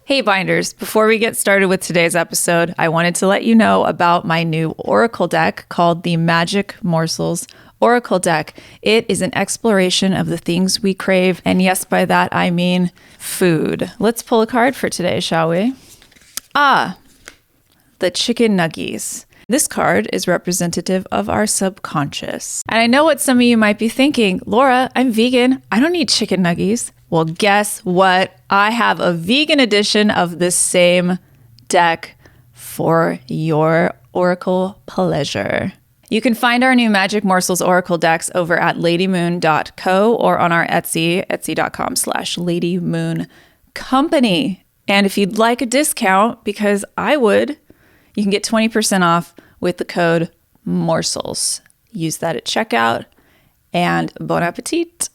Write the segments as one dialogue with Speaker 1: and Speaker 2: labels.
Speaker 1: Hey Binders, before we get started with today's episode, I wanted to let you know about my new Oracle deck called the Magic Morsels Oracle deck. It is an exploration of the things we crave, and yes, by that I mean food. Let's pull a card for today, shall we? The chicken nuggies. This card is representative of our subconscious. And I know what some of you might be thinking, Laura, I'm vegan. I don't need chicken nuggies. Well, guess what? I have a vegan edition of this same deck for your Oracle pleasure. You can find our new Magic Morsels Oracle decks over at ladymoon.co or on our Etsy, etsy.com/ladymooncompany. And if you'd like a discount, because I would, you can get 20% off with the code MORSELS. Use that at checkout, and bon appetit.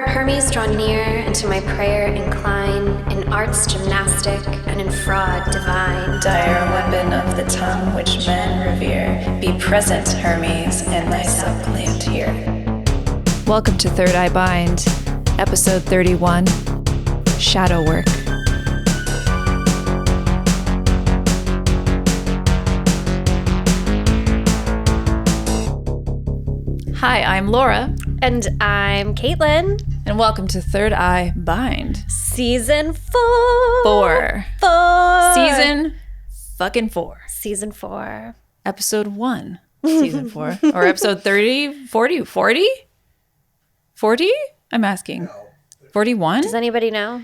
Speaker 2: Hermes, draw near, and to my prayer incline, in arts gymnastic and in fraud divine.
Speaker 1: Dire weapon of the tongue which men revere, be present, Hermes, in thy subclient here. Welcome to Third Eye Bind, episode 31, Shadow Work. Hi, I'm Laura.
Speaker 2: And I'm Caitlin.
Speaker 1: And welcome to Third Eye Bind.
Speaker 2: Season 4.
Speaker 1: Season fucking 4.
Speaker 2: Season 4.
Speaker 1: Episode 1. Season 4. Or episode 30, 40, 40? 40? I'm asking. 41?
Speaker 2: Does anybody know?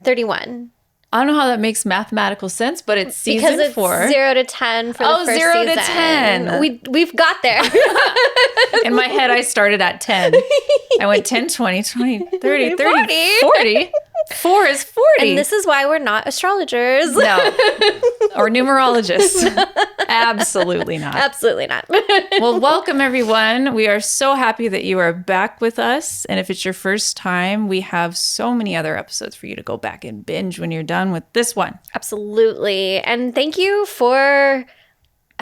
Speaker 2: 31.
Speaker 1: I don't know how that makes mathematical sense, but it's season 4.
Speaker 2: Because it's 0 to 10 for the first
Speaker 1: 0
Speaker 2: season.
Speaker 1: to 10.
Speaker 2: We've got there.
Speaker 1: In my head, I started at 10. I went 10, 20, 20, 30, 30, 40. 4 is 40.
Speaker 2: And this is why we're not astrologers.
Speaker 1: No. Or numerologists. Absolutely not.
Speaker 2: Absolutely not.
Speaker 1: Well, welcome everyone. We are so happy that you are back with us. And if it's your first time, we have so many other episodes for you to go back and binge when you're done with this one.
Speaker 2: Absolutely. And thank you for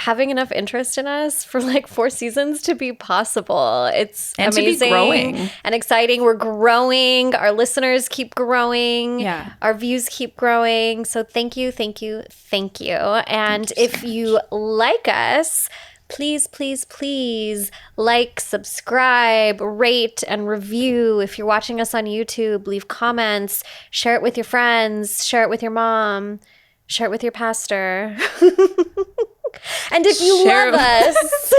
Speaker 2: having enough interest in us for like 4 seasons to be possible. It's
Speaker 1: and
Speaker 2: amazing
Speaker 1: to be growing
Speaker 2: and exciting. We're growing. Our listeners keep growing.
Speaker 1: Yeah.
Speaker 2: Our views keep growing. So thank you, thank you, thank you. And if you like us, please, please, please like, subscribe, rate, and review. If you're watching us on YouTube, leave comments, share it with your friends, share it with your mom, share it with your pastor. And if you love us,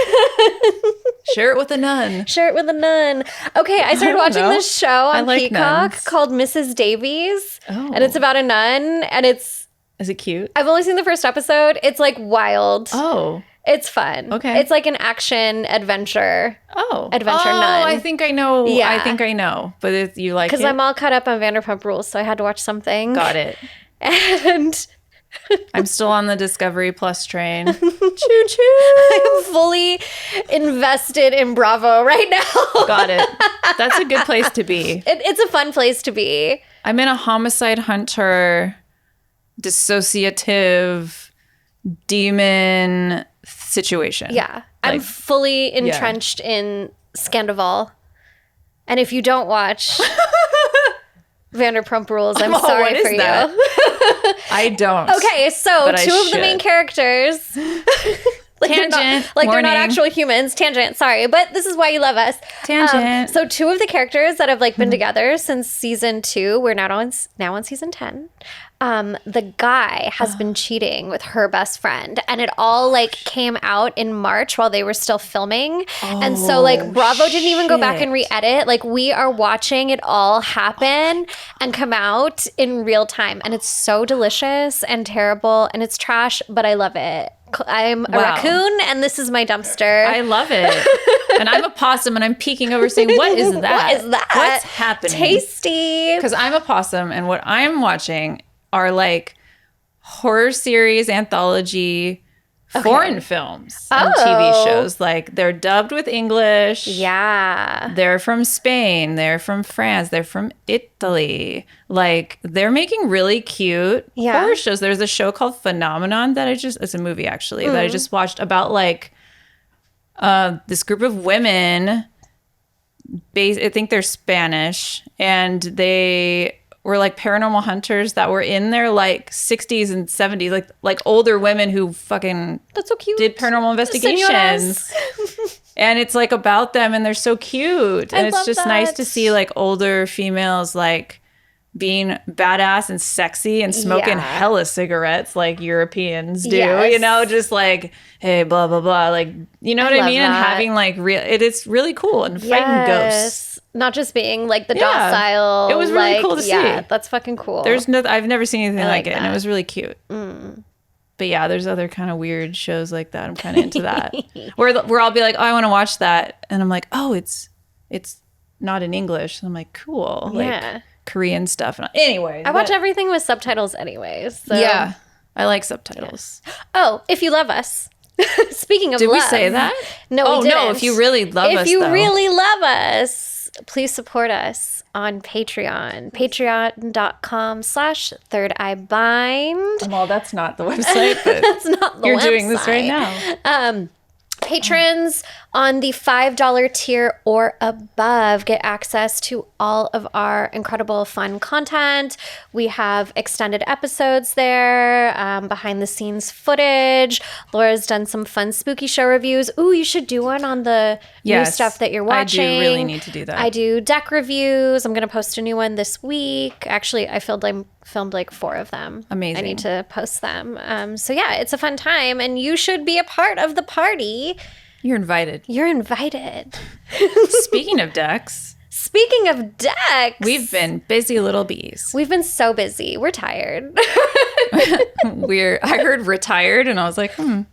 Speaker 1: share it with a nun.
Speaker 2: Share it with a nun. Okay, I started watching this show on Peacock called Mrs. Davies.
Speaker 1: Oh.
Speaker 2: And it's about a nun, and
Speaker 1: Is it cute?
Speaker 2: I've only seen the first episode. It's like wild.
Speaker 1: Oh.
Speaker 2: It's fun.
Speaker 1: Okay.
Speaker 2: It's like an action adventure. Adventure nun.
Speaker 1: I think I know.
Speaker 2: Yeah.
Speaker 1: I think I know. But you like it?
Speaker 2: Because I'm all caught up on Vanderpump Rules, so I had to watch something.
Speaker 1: Got it.
Speaker 2: And
Speaker 1: I'm still on the Discovery Plus train. Choo-choo.
Speaker 2: I'm fully invested in Bravo right now.
Speaker 1: Got it. That's a good place to be.
Speaker 2: It's a fun place to be.
Speaker 1: I'm in a homicide hunter, dissociative, demon situation.
Speaker 2: Yeah. I'm fully entrenched in Scandival. And if you don't watch Vanderpump Rules, I'm sorry for you.
Speaker 1: I don't.
Speaker 2: Okay, so two of the main characters.
Speaker 1: Tangent.
Speaker 2: They're not actual humans. Tangent, sorry. But this is why you love us.
Speaker 1: Tangent.
Speaker 2: So two of the characters that have been together since season 2, we're now on season 10. The guy has been cheating with her best friend, and it all came out in March while they were still filming. And so Bravo didn't even go back and re-edit. We are watching it all happen and come out in real time. And it's so delicious and terrible, and it's trash, but I love it. I'm a raccoon, and this is my dumpster.
Speaker 1: I love it. And I'm a possum, and I'm peeking over saying, what is that?
Speaker 2: What is that?
Speaker 1: What's happening?
Speaker 2: Tasty.
Speaker 1: Because I'm a possum, and what I'm watching are horror series, anthology, foreign films and TV shows. They're dubbed with English.
Speaker 2: Yeah.
Speaker 1: They're from Spain. They're from France. They're from Italy. They're making really cute horror shows. There's a show called Phenomenon that it's a movie actually, that I just watched about this group of women I think they're Spanish, and they were like paranormal hunters that were in their like 60s and 70s, like older women who fucking
Speaker 2: That's so cute.
Speaker 1: did paranormal investigations. And it's like about them, and they're so cute. And it's just nice to see like older females like being badass and sexy and smoking hella cigarettes like Europeans do, you know, just like, hey, blah, blah, blah. Like, you know what I mean? That. And having like it's really cool and fighting ghosts.
Speaker 2: Not just being like the docile.
Speaker 1: It was really cool to see.
Speaker 2: Yeah, that's fucking cool.
Speaker 1: I've never seen anything like it, and it was really cute. But yeah, there's other kind of weird shows like that. I'm kind of into that. where I'll be like, oh, I want to watch that. And I'm like, oh, it's not in English. And I'm like, cool. Like Korean stuff. Anyway.
Speaker 2: I watch everything with subtitles anyways. So.
Speaker 1: Yeah. I like subtitles.
Speaker 2: Yeah. Oh, if you love us. Speaking of
Speaker 1: Did
Speaker 2: love.
Speaker 1: we say that?
Speaker 2: No, we didn't.
Speaker 1: No, if you really love us,
Speaker 2: If you really love us, please support us on Patreon. Patreon.com/thirdEyeBind.
Speaker 1: Well, that's not the website, but
Speaker 2: that's not the
Speaker 1: you're
Speaker 2: website.
Speaker 1: doing this right now.
Speaker 2: Patrons on the $5 tier or above get access to all of our incredible fun content. We have extended episodes there, behind the scenes footage. Laura's done some fun spooky show reviews. Ooh, you should do one on the new stuff that you're watching.
Speaker 1: I do really need to do that.
Speaker 2: I do deck reviews. I'm going to post a new one this week. Actually, I filmed like 4 of them.
Speaker 1: Amazing.
Speaker 2: I need to post them. So yeah, it's a fun time, and you should be a part of the party.
Speaker 1: You're invited.
Speaker 2: You're invited.
Speaker 1: Speaking of decks.
Speaker 2: Speaking of decks.
Speaker 1: We've been busy little bees.
Speaker 2: We've been so busy. We're tired.
Speaker 1: I heard retired, and I was like, never.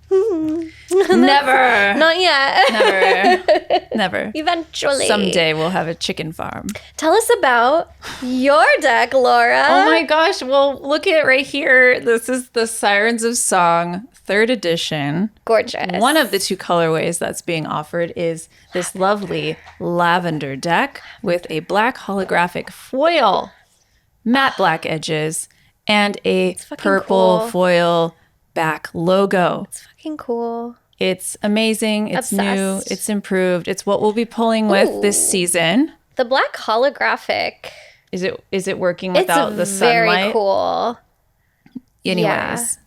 Speaker 2: Not yet.
Speaker 1: Never.
Speaker 2: Eventually.
Speaker 1: Someday we'll have a chicken farm.
Speaker 2: Tell us about your deck, Laura.
Speaker 1: Oh my gosh. Well, look at it right here. This is the Sirens of Song 3rd edition.
Speaker 2: Gorgeous.
Speaker 1: One of the 2 colorways that's being offered is this lovely lavender deck with a black holographic foil, matte black edges, and a purple foil back logo.
Speaker 2: It's fucking cool.
Speaker 1: It's amazing. It's new. It's improved. It's what we'll be pulling with this season.
Speaker 2: The black holographic.
Speaker 1: Is it working without the sunlight?
Speaker 2: Very cool.
Speaker 1: Anyways,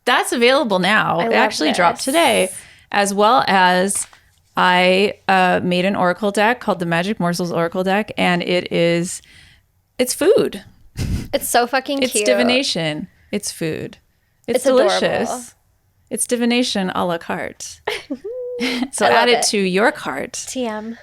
Speaker 1: that's available now. It actually dropped today, as well as I made an Oracle deck called the Magic Morsels Oracle deck, and it's food.
Speaker 2: It's so fucking cute.
Speaker 1: It's divination. It's food. It's delicious. Adorable. It's divination a la carte. So add it to your cart.
Speaker 2: TM.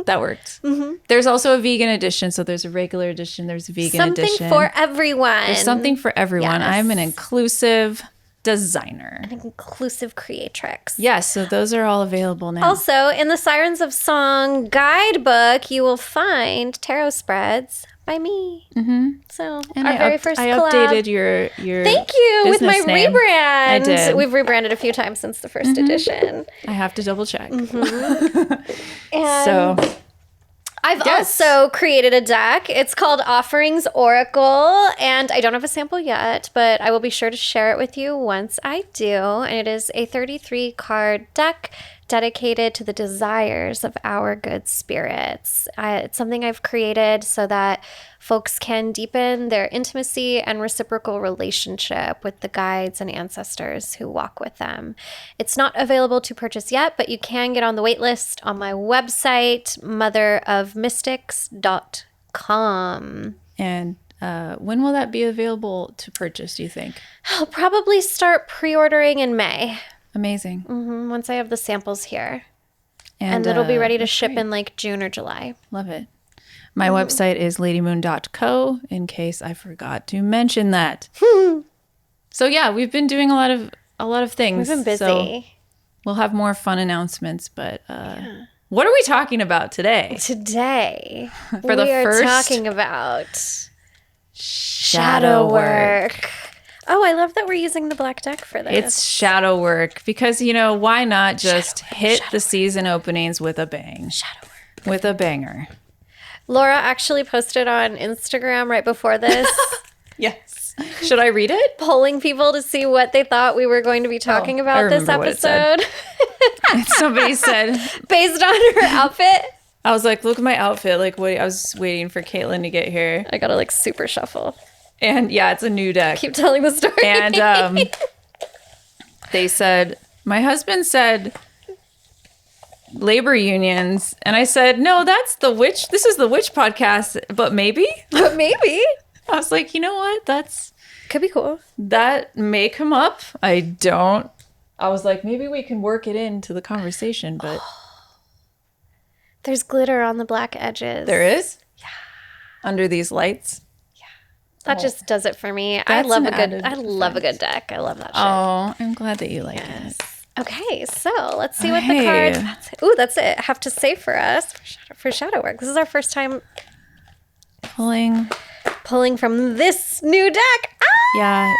Speaker 1: That worked. Mm-hmm. There's also a vegan edition. So there's a regular edition. There's a vegan edition.
Speaker 2: Something for everyone.
Speaker 1: There's something for everyone. Yes. I'm an inclusive designer.
Speaker 2: An inclusive creatrix.
Speaker 1: Yes. So those are all available now.
Speaker 2: Also, in the Sirens of Song guidebook, you will find tarot spreads by me. Mm-hmm. So
Speaker 1: and
Speaker 2: our very first collab.
Speaker 1: I updated your
Speaker 2: Thank you with my
Speaker 1: name.
Speaker 2: rebrand.
Speaker 1: I did.
Speaker 2: We've rebranded a few times since the first edition.
Speaker 1: I have to double check.
Speaker 2: And
Speaker 1: so
Speaker 2: I've also created a deck. It's called Offerings Oracle, and I don't have a sample yet, but I will be sure to share it with you once I do. And it is a 33 card deck dedicated to the desires of our good spirits. It's something I've created so that folks can deepen their intimacy and reciprocal relationship with the guides and ancestors who walk with them. It's not available to purchase yet, but you can get on the wait list on my website, motherofmystics.com.
Speaker 1: And when will that be available to purchase, do you think?
Speaker 2: I'll probably start pre-ordering in May.
Speaker 1: Amazing.
Speaker 2: Mm-hmm, once I have the samples here. And it'll be ready to ship in like June or July.
Speaker 1: Love it. My website is ladymoon.co, in case I forgot to mention that. So yeah, we've been doing a lot of things.
Speaker 2: We've been busy.
Speaker 1: So we'll have more fun announcements, but what are we talking about today?
Speaker 2: Today,
Speaker 1: we are
Speaker 2: talking about shadow work. Oh, I love that we're using the black deck for this.
Speaker 1: It's shadow work because, why not just hit the season openings with a bang?
Speaker 2: Shadow work.
Speaker 1: With a banger.
Speaker 2: Laura actually posted on Instagram right before this.
Speaker 1: Yes. Should I read it?
Speaker 2: Polling people to see what they thought we were going to be talking about this episode.
Speaker 1: Somebody said.
Speaker 2: Based on her outfit.
Speaker 1: I was like, look at my outfit. Like, wait, I was waiting for Caitlin to get here.
Speaker 2: I gotta like super shuffle.
Speaker 1: And yeah, it's a new deck.
Speaker 2: Keep telling the story.
Speaker 1: And they said, my husband said labor unions. And I said, no, that's the witch. This is the witch podcast, but maybe.
Speaker 2: But maybe.
Speaker 1: I was like, you know what?
Speaker 2: Could be cool.
Speaker 1: That may come up. I was like, maybe we can work it into the conversation, but.
Speaker 2: There's glitter on the black edges.
Speaker 1: There is?
Speaker 2: Yeah.
Speaker 1: Under these lights?
Speaker 2: That just does it for me. I
Speaker 1: That's
Speaker 2: love
Speaker 1: an
Speaker 2: a good deck. I love that shit.
Speaker 1: Oh, I'm glad that you like it.
Speaker 2: Okay, so let's see what the cards. Ooh, that's it. Have to say for us for shadow work. This is our first time
Speaker 1: pulling
Speaker 2: from this new deck. Ah!
Speaker 1: Yeah,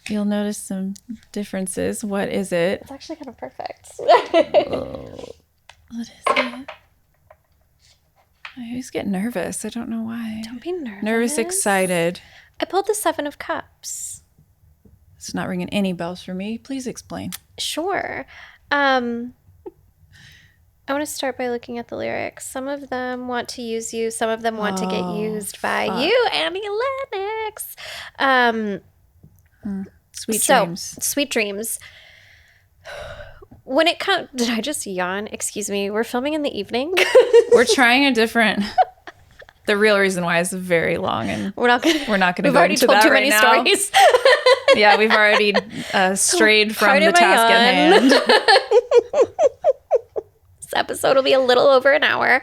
Speaker 1: you'll notice some differences. What is it?
Speaker 2: It's actually kind of perfect.
Speaker 1: What is it? I always get nervous. I don't know why.
Speaker 2: Don't be nervous.
Speaker 1: Nervous, excited.
Speaker 2: I pulled the 7 of Cups.
Speaker 1: It's not ringing any bells for me. Please explain.
Speaker 2: Sure. I want to start by looking at the lyrics. Some of them want to use you. Some of them want to get used by you, Annie Lennox.
Speaker 1: Sweet dreams.
Speaker 2: Sweet dreams. When it comes, did I just yawn? Excuse me. We're filming in the evening.
Speaker 1: We're trying a different. The real reason why is very long, and we're not going to go into that right now. Stories. Yeah, we've already strayed from the task at hand.
Speaker 2: This episode will be a little over an hour.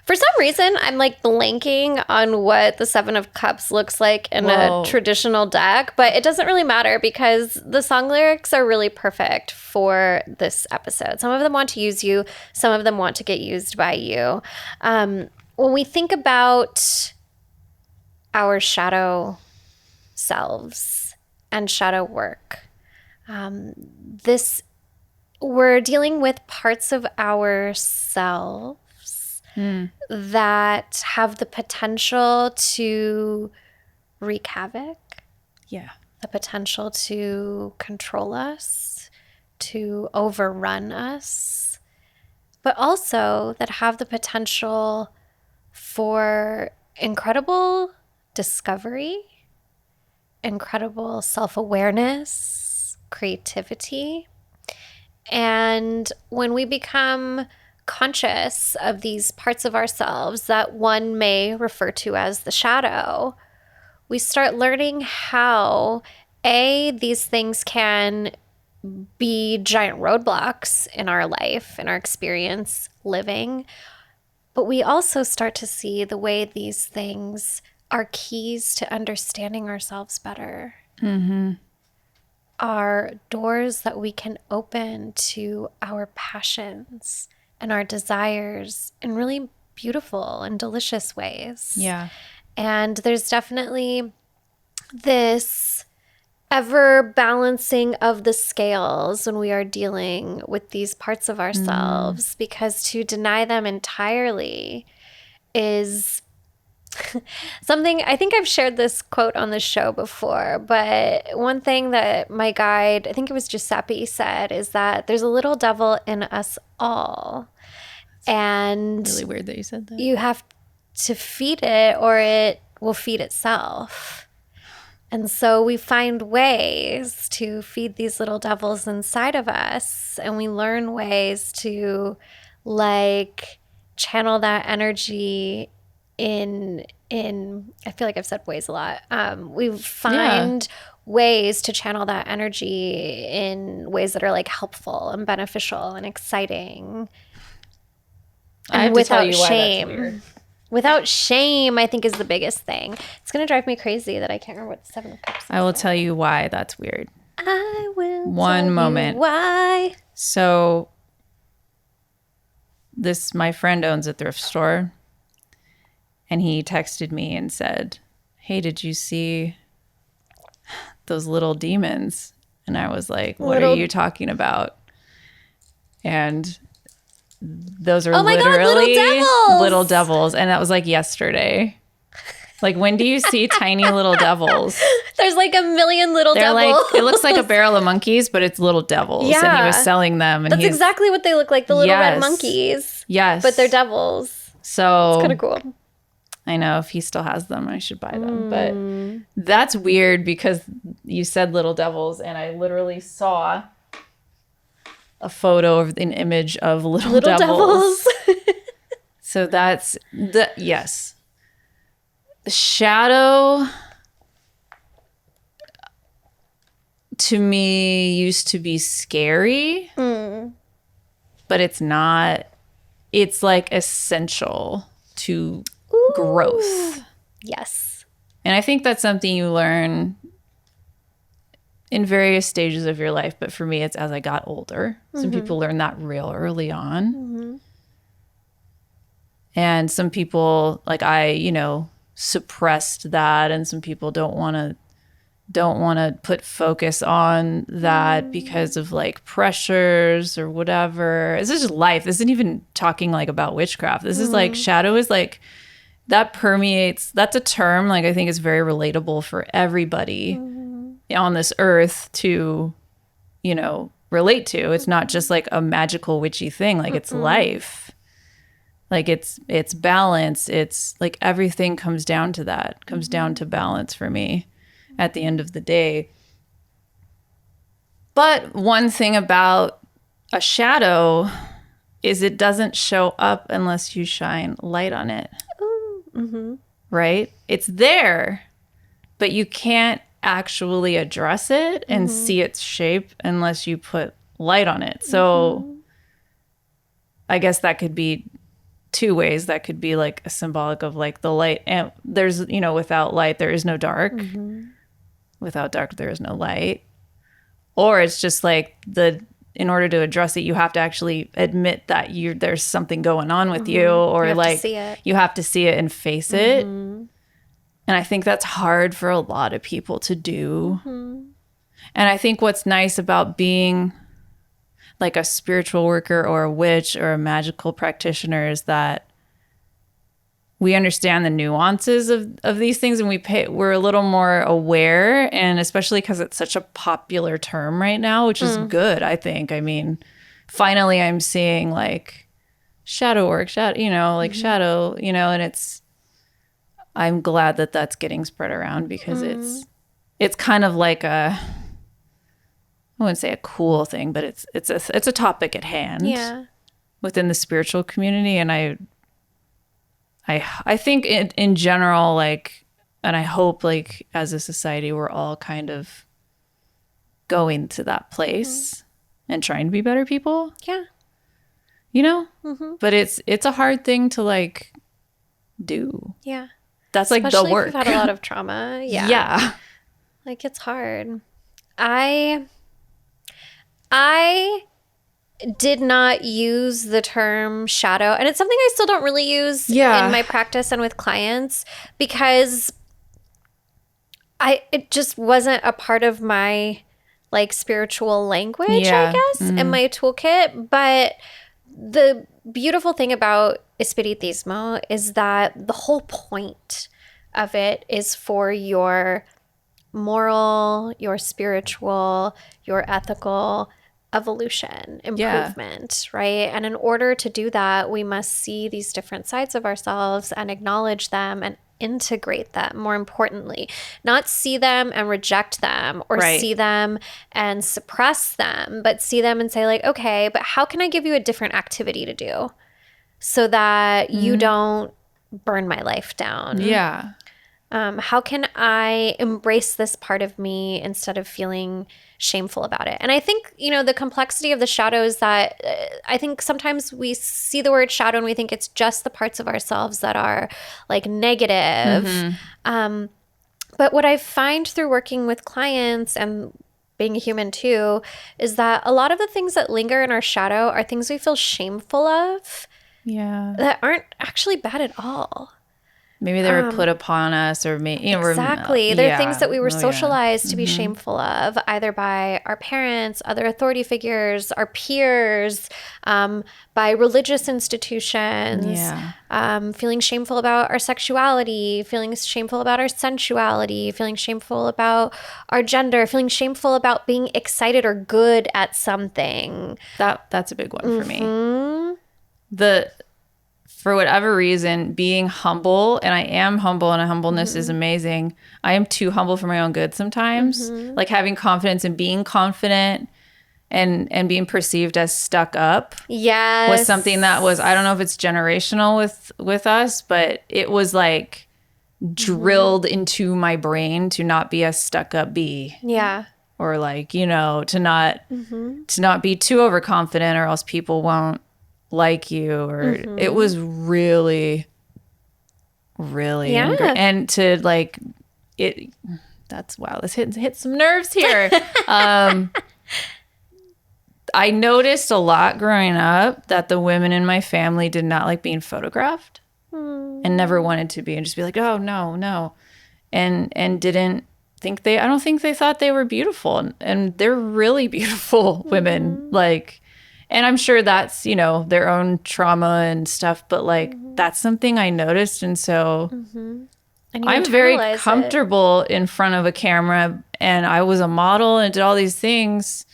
Speaker 2: For some reason, I'm like blanking on what the 7 of Cups looks like in a traditional deck, but it doesn't really matter because the song lyrics are really perfect for this episode. Some of them want to use you. Some of them want to get used by you. When we think about our shadow selves and shadow work, we're dealing with parts of ourselves that have the potential to wreak havoc.
Speaker 1: Yeah.
Speaker 2: The potential to control us, to overrun us, but also that have the potential for incredible discovery, incredible self-awareness, creativity. And when we become conscious of these parts of ourselves that one may refer to as the shadow, we start learning how, these things can be giant roadblocks in our life, in our experience living, but we also start to see the way these things are keys to understanding ourselves better. Mm-hmm. Are doors that we can open to our passions and our desires in really beautiful and delicious ways.
Speaker 1: Yeah.
Speaker 2: And there's definitely this ever balancing of the scales when we are dealing with these parts of ourselves, because to deny them entirely is something. I think I've shared this quote on the show before, but one thing that my guide, I think it was Giuseppe, said is that there's a little devil in us all. And
Speaker 1: really weird that you said that.
Speaker 2: You have to feed it or it will feed itself. And so we find ways to feed these little devils inside of us, and we learn ways to like channel that energy in I feel like I've said ways a lot. We find ways to channel that energy in ways that are like helpful and beneficial and exciting. And without shame. Without shame, I think, is the biggest thing. It's going to drive me crazy that I can't remember what the 7 of Cups is.
Speaker 1: I will tell you why that's weird.
Speaker 2: I will
Speaker 1: One
Speaker 2: tell
Speaker 1: moment.
Speaker 2: You why.
Speaker 1: So my friend owns a thrift store, and he texted me and said, hey, did you see those little demons? And I was like, what are you talking about? And those are literally
Speaker 2: God, little devils.
Speaker 1: Little devils. And that was like yesterday. Like, when do you see tiny little devils?
Speaker 2: There's like a million little
Speaker 1: They're
Speaker 2: devils.
Speaker 1: like, it looks like a barrel of monkeys, but it's little devils.
Speaker 2: Yeah.
Speaker 1: And he was selling them. And
Speaker 2: That's exactly what they look like, the little red
Speaker 1: Yes.
Speaker 2: monkeys.
Speaker 1: Yes.
Speaker 2: But they're devils.
Speaker 1: So
Speaker 2: It's kind of cool.
Speaker 1: I know if he still has them, I should buy them. But that's weird because you said little devils, and I literally saw a photo of an image of little devils. So that's yes. The shadow to me used to be scary, but it's not. It's like essential to growth.
Speaker 2: Yes.
Speaker 1: And I think that's something you learn in various stages of your life. But for me, it's as I got older. Some people learn that real early on. And some people, like I, suppressed that. And some people don't want to put focus on that because of like pressures or whatever. This is just life. This isn't even talking like about witchcraft. This is like shadow is like that permeates. That's a term like I think is very relatable for everybody on this earth to, relate to. It's not just like a magical witchy thing. Like it's life. Like it's balance. It's like everything comes down to that. Comes down to balance for me at the end of the day. But one thing about a shadow is it doesn't show up unless you shine light on it. Right? It's there, but you can't actually address it and see its shape unless you put light on it. So I guess that could be two ways. That could be like a symbolic of like the light, and there's, without light, there is no dark. Without dark, there is no light. Or it's just like in order to address it, you have to actually admit that there's something going on with you, or
Speaker 2: You have to
Speaker 1: like
Speaker 2: see it.
Speaker 1: you have to see it and face it. And I think that's hard for a lot of people to do. And I think what's nice about being like a spiritual worker or a witch or a magical practitioner is that we understand the nuances of these things, and we're a little more aware, and especially because it's such a popular term right now, which is good, I think. I mean, finally I'm seeing like shadow work, shadow, and I'm glad that that's getting spread around because it's kind of like I wouldn't say a cool thing, but it's a topic at hand within the spiritual community. And I think in general, like, and I hope like as a society, we're all kind of going to that place and trying to be better people.
Speaker 2: Yeah.
Speaker 1: But it's a hard thing to like do.
Speaker 2: Yeah.
Speaker 1: That's like
Speaker 2: Especially
Speaker 1: the work.
Speaker 2: if you've had a lot of trauma. Yeah.
Speaker 1: Yeah.
Speaker 2: Like it's hard. I did not use the term shadow, and it's something I still don't really use in my practice and with clients because it just wasn't a part of my like spiritual language, I guess, in my toolkit. But the beautiful thing about Espiritismo is that the whole point of it is for your moral, your spiritual, your ethical evolution, improvement, right? And in order to do that, we must see these different sides of ourselves and acknowledge them and integrate them, more importantly. Not see them and reject them or see them and suppress them, but see them and say like, okay, but how can I give you a different activity to do so that you don't burn my life down?
Speaker 1: Yeah.
Speaker 2: How can I embrace this part of me instead of feeling shameful about it? And I think, the complexity of the shadow is that I think sometimes we see the word shadow and we think it's just the parts of ourselves that are like negative. But what I find through working with clients and being a human too, is that a lot of the things that linger in our shadow are things we feel shameful of
Speaker 1: Yeah.
Speaker 2: that aren't actually bad at all.
Speaker 1: Maybe they were put upon us, or
Speaker 2: Exactly. There are things that we were socialized to be shameful of, either by our parents, other authority figures, our peers, by religious institutions, feeling shameful about our sexuality, feeling shameful about our sensuality, feeling shameful about our gender, feeling shameful about being excited or good at something.
Speaker 1: That's a big one for me. For whatever reason, being humble, and I am humble, and humbleness is amazing. I am too humble for my own good sometimes. Like having confidence and being confident and being perceived as stuck up was something that was, I don't know if it's generational with us, but it was like drilled into my brain to not be a stuck up bee.
Speaker 2: Yeah.
Speaker 1: Or like, to not be too overconfident, or else people won't like you, or it was really and to like it. That's wow. This hit some nerves here. I noticed a lot growing up that the women in my family did not like being photographed and never wanted to be, and just be like, oh no, and didn't think I don't think they thought they were beautiful, and they're really beautiful women, like. And I'm sure that's, their own trauma and stuff, but like that's something I noticed. And so I'm very comfortable in front of a camera, and I was a model and did all these things.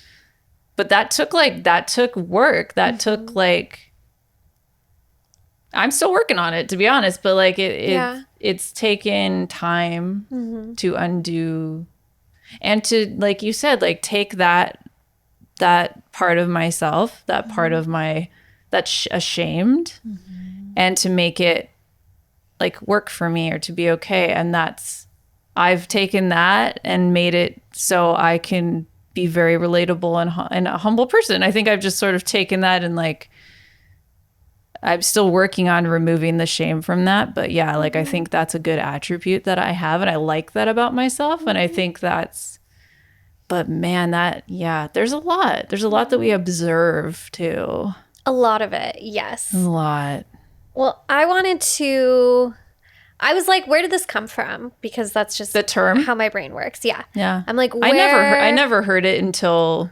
Speaker 1: But that took work. That took like, I'm still working on it, to be honest, but like it's taken time to undo, and to, like you said, like take that part of myself, that part of that's ashamed, and to make it like work for me, or to be okay. And I've taken that and made it so I can be very relatable and a humble person. I think I've just sort of taken that, and like I'm still working on removing the shame from that. But yeah, like I think that's a good attribute that I have, and I like that about myself. And I think but man, there's a lot that we observe too.
Speaker 2: A lot of it, yes.
Speaker 1: A lot.
Speaker 2: Well, I was like, where did this come from? Because that's just
Speaker 1: the term,
Speaker 2: how my brain works. Yeah.
Speaker 1: Yeah.
Speaker 2: I'm like,
Speaker 1: I never heard it until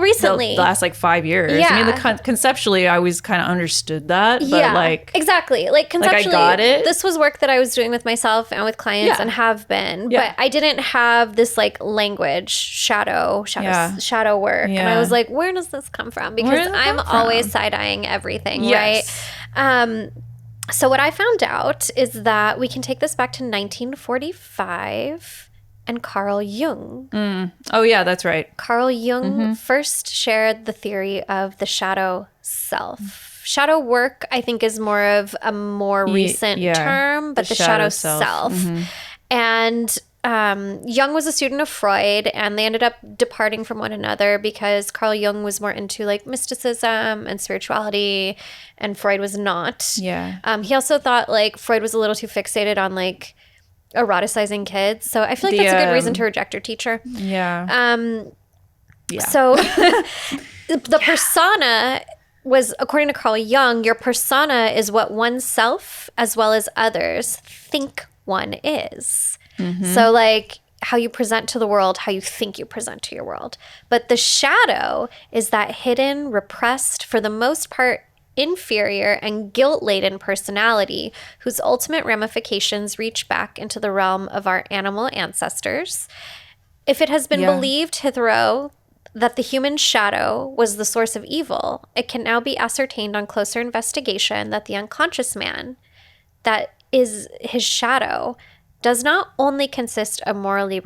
Speaker 2: recently.
Speaker 1: The last like 5 years.
Speaker 2: Yeah.
Speaker 1: I mean, conceptually, I always kind of understood that. But like,
Speaker 2: exactly. Like conceptually,
Speaker 1: I got it.
Speaker 2: This was work that I was doing with myself and with clients, and have been. Yeah. But I didn't have this like language shadow work. Yeah. And I was like, where does this come from? Because I'm always side-eyeing everything, yes. Right? So what I found out is that we can take this back to 1945 and Carl Jung.
Speaker 1: Oh, yeah, that's right.
Speaker 2: Carl Jung first shared the theory of the shadow self. Shadow work, I think, is more of a more recent term, but the shadow self. And Jung was a student of Freud, and they ended up departing from one another because Carl Jung was more into like mysticism and spirituality, and Freud was not. Yeah. He also thought like Freud was a little too fixated on like eroticizing kids. So I feel like that's a good reason to reject your teacher. Yeah. So the persona was, according to Carl Jung, your persona is what oneself as well as others think one is. So like how you present to the world, how you think you present to your world. But the shadow is that hidden, repressed, for the most part, inferior and guilt-laden personality whose ultimate ramifications reach back into the realm of our animal ancestors. If it has been believed hitherto that the human shadow was the source of evil, it can now be ascertained on closer investigation that the unconscious man, that is his shadow, does not only consist of morally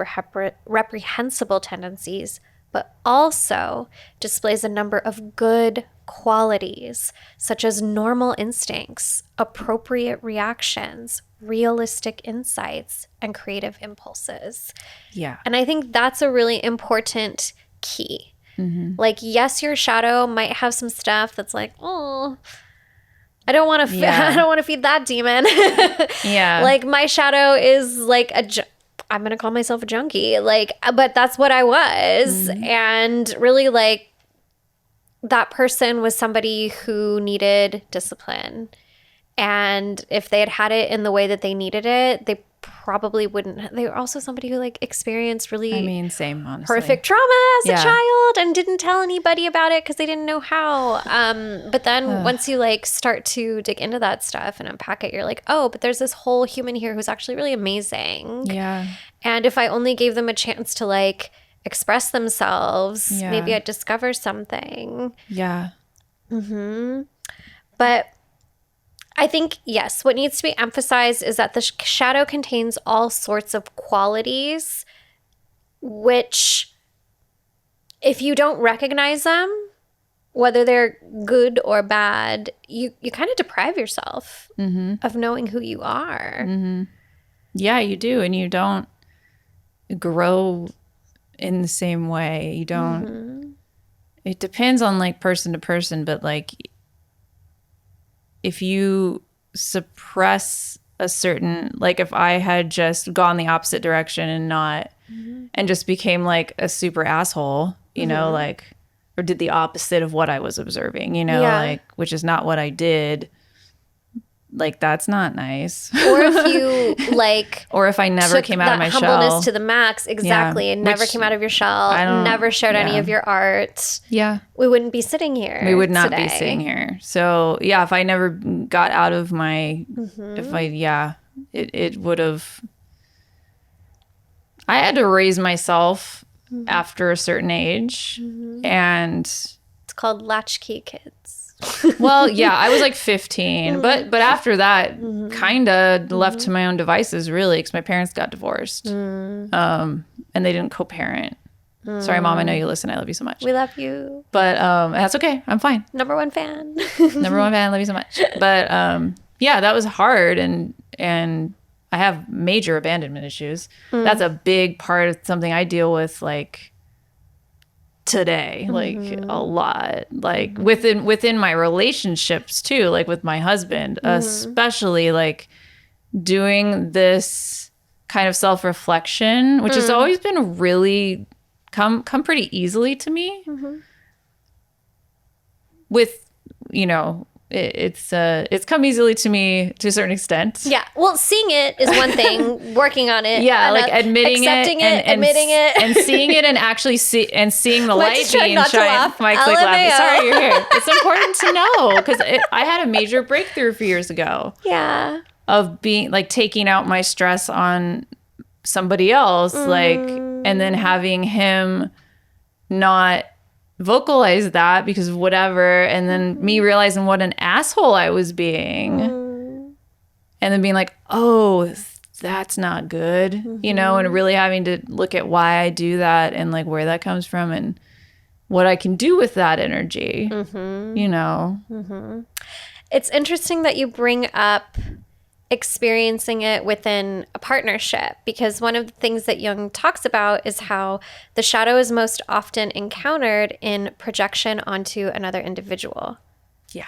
Speaker 2: reprehensible tendencies, but also displays a number of good qualities, such as normal instincts, appropriate reactions, realistic insights, and creative impulses. Yeah. And I think that's a really important key. Like, yes, your shadow might have some stuff that's like, oh, I don't want to I don't want to feed that demon. Like my shadow is like I'm going to call myself a junkie. Like, but that's what I was. And really like that person was somebody who needed discipline And if they had it in the way that they needed it, they probably wouldn't. They were also somebody who like experienced really
Speaker 1: same, honestly.
Speaker 2: horrific trauma as a child and didn't tell anybody about it because they didn't know how. But then once you like start to dig into that stuff and unpack it, you're like, oh, but there's this whole human here who's actually really amazing.
Speaker 1: Yeah.
Speaker 2: And if I only gave them a chance to like express themselves, maybe I'd discover something.
Speaker 1: Yeah.
Speaker 2: But I think, yes, what needs to be emphasized is that the shadow contains all sorts of qualities, which if you don't recognize them, whether they're good or bad, you kind of deprive yourself of knowing who you are.
Speaker 1: Yeah, you do. And you don't grow in the same way. You don't, it depends on like person to person, but like if you suppress a certain, like if I had just gone the opposite direction and not, and just became like a super asshole, you know, like, or did the opposite of what I was observing, you know, like, which is not what I did. Like, that's not nice.
Speaker 2: Or if you like,
Speaker 1: or if I never came out of my
Speaker 2: humbleness
Speaker 1: shell
Speaker 2: to the max, exactly, and never came out of your shell, never showed any of your art.
Speaker 1: Yeah,
Speaker 2: we wouldn't be sitting here.
Speaker 1: We would not be sitting here. So yeah, if I never got out of my, if I, it would have. I had to raise myself after a certain age, and
Speaker 2: it's called latchkey kids.
Speaker 1: Well, yeah, I was like 15, but after that, kind of left to my own devices, really, because my parents got divorced, and they didn't co-parent. Sorry, Mom, I know you listen. I love you so much.
Speaker 2: We love you,
Speaker 1: but that's okay. I'm fine.
Speaker 2: Number one fan.
Speaker 1: Number one fan. I love you so much. But yeah, that was hard, and I have major abandonment issues. That's a big part of something I deal with, like today, like a lot, like within my relationships too, like with my husband, especially, like doing this kind of self-reflection, which has always been really come pretty easily to me. With, you know, it's come easily to me to a certain extent.
Speaker 2: Yeah. Well, seeing it is one thing. Working on it.
Speaker 1: Yeah, like admitting
Speaker 2: accepting
Speaker 1: it,
Speaker 2: admitting it,
Speaker 1: and seeing it, and actually seeing the light being
Speaker 2: not to
Speaker 1: shined.
Speaker 2: laugh.
Speaker 1: Mike's like laughing. Sorry, you're here. It's important to know because I had a major breakthrough a few years ago.
Speaker 2: Yeah.
Speaker 1: Of being like taking out my stress on somebody else, like, and then having him not vocalize that because of whatever, and then me realizing what an asshole I was being, and then being like, oh, that's not good, you know, and really having to look at why I do that and like where that comes from and what I can do with that energy, you know.
Speaker 2: It's interesting that you bring up experiencing it within a partnership, because one of the things that Jung talks about is how the shadow is most often encountered in projection onto another individual.
Speaker 1: Yeah,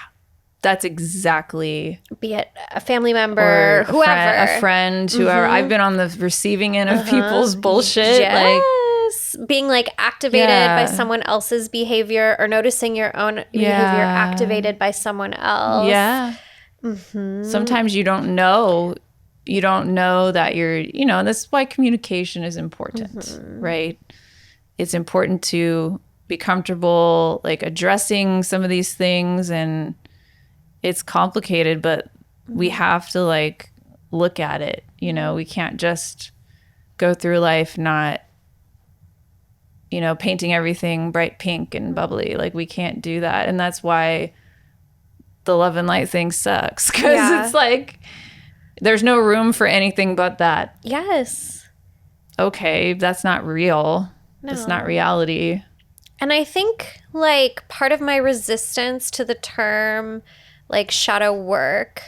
Speaker 1: that's exactly.
Speaker 2: Be it a family member,
Speaker 1: or
Speaker 2: whoever,
Speaker 1: a friend, whoever. I've been on the receiving end of people's bullshit.
Speaker 2: Yes. Being like activated by someone else's behavior, or noticing your own behavior activated by someone else.
Speaker 1: Yeah. Sometimes you don't know that you're, you know, that's why communication is important, right? It's important to be comfortable, like addressing some of these things, and it's complicated, but we have to like look at it, you know, we can't just go through life not, you know, painting everything bright pink and bubbly. Like we can't do that. And that's why the love and light thing sucks, because it's like there's no room for anything but that.
Speaker 2: Yes.
Speaker 1: Okay, that's not real. No. That's not reality.
Speaker 2: And I think like part of my resistance to the term like shadow work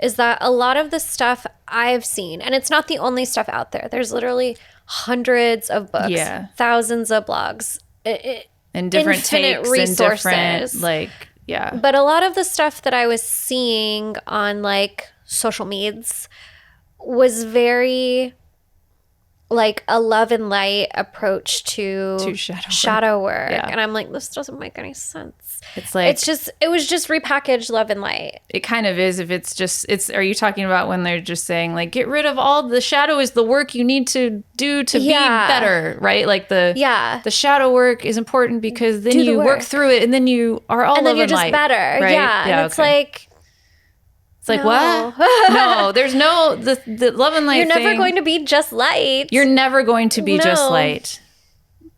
Speaker 2: is that a lot of the stuff I've seen, and it's not the only stuff out there, there's literally hundreds of books, thousands of blogs,
Speaker 1: and different takes
Speaker 2: resources.
Speaker 1: And different, like, yeah.
Speaker 2: But a lot of the stuff that I was seeing on like social medias was very like a love and light approach to shadow work. Yeah. And I'm like, this doesn't make any sense.
Speaker 1: It's like
Speaker 2: it was just repackaged love and light.
Speaker 1: it kind of is. If are you talking about when they're just saying like, get rid of all the shadow is the work you need to do to be better, right? Like the shadow work is important because then you work through it and then you are all love and light. And then you're just
Speaker 2: better. Right? Yeah. And it's like,
Speaker 1: it's like, what? No, there's no, the love and light
Speaker 2: You're never going to be just light.
Speaker 1: You're never going to be just light.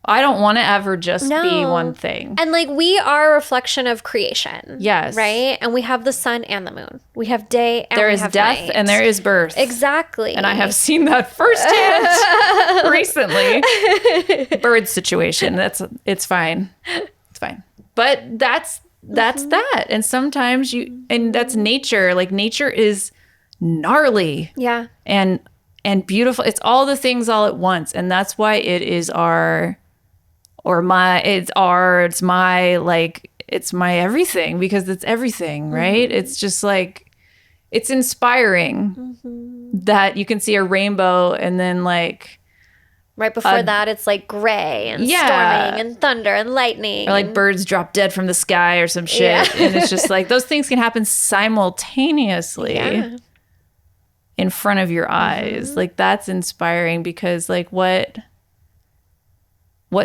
Speaker 1: I don't want to ever just be one thing.
Speaker 2: And like we are a reflection of creation.
Speaker 1: Yes.
Speaker 2: Right? And we have the sun and the moon. We have day and
Speaker 1: there
Speaker 2: we
Speaker 1: is
Speaker 2: have
Speaker 1: death
Speaker 2: night.
Speaker 1: And there is birth.
Speaker 2: Exactly.
Speaker 1: And I have seen that firsthand recently. Bird situation. It's fine. It's fine. But that's that. And sometimes and that's nature. Like nature is gnarly.
Speaker 2: Yeah.
Speaker 1: And beautiful. It's all the things all at once. And that's why it is it's my everything, because it's everything, right? Mm-hmm. It's just like, it's inspiring that you can see a rainbow and then like
Speaker 2: right before that it's like gray and storming and thunder and lightning,
Speaker 1: or like birds drop dead from the sky or some shit. And it's just like those things can happen simultaneously in front of your eyes. Like that's inspiring, because like what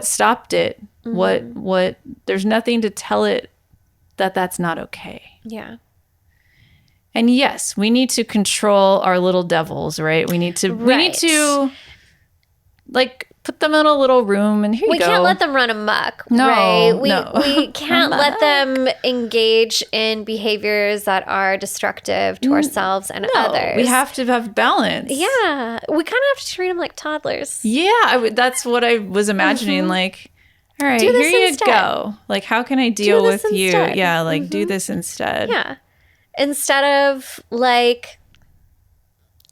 Speaker 1: stopped it? What there's nothing to tell it that that's not okay.
Speaker 2: Yeah.
Speaker 1: And yes, we need to control our little devils, right? We need to like put them in a little room and here you go.
Speaker 2: We can't let them run amok,
Speaker 1: no,
Speaker 2: right?
Speaker 1: No.
Speaker 2: We can't let them engage in behaviors that are destructive to ourselves and others.
Speaker 1: We have to have balance.
Speaker 2: Yeah. We kind of have to treat them like toddlers.
Speaker 1: Yeah, that's what I was imagining. Like, all right, here you go. Like, how can I deal with you? Yeah, like do this instead.
Speaker 2: Yeah. Instead of like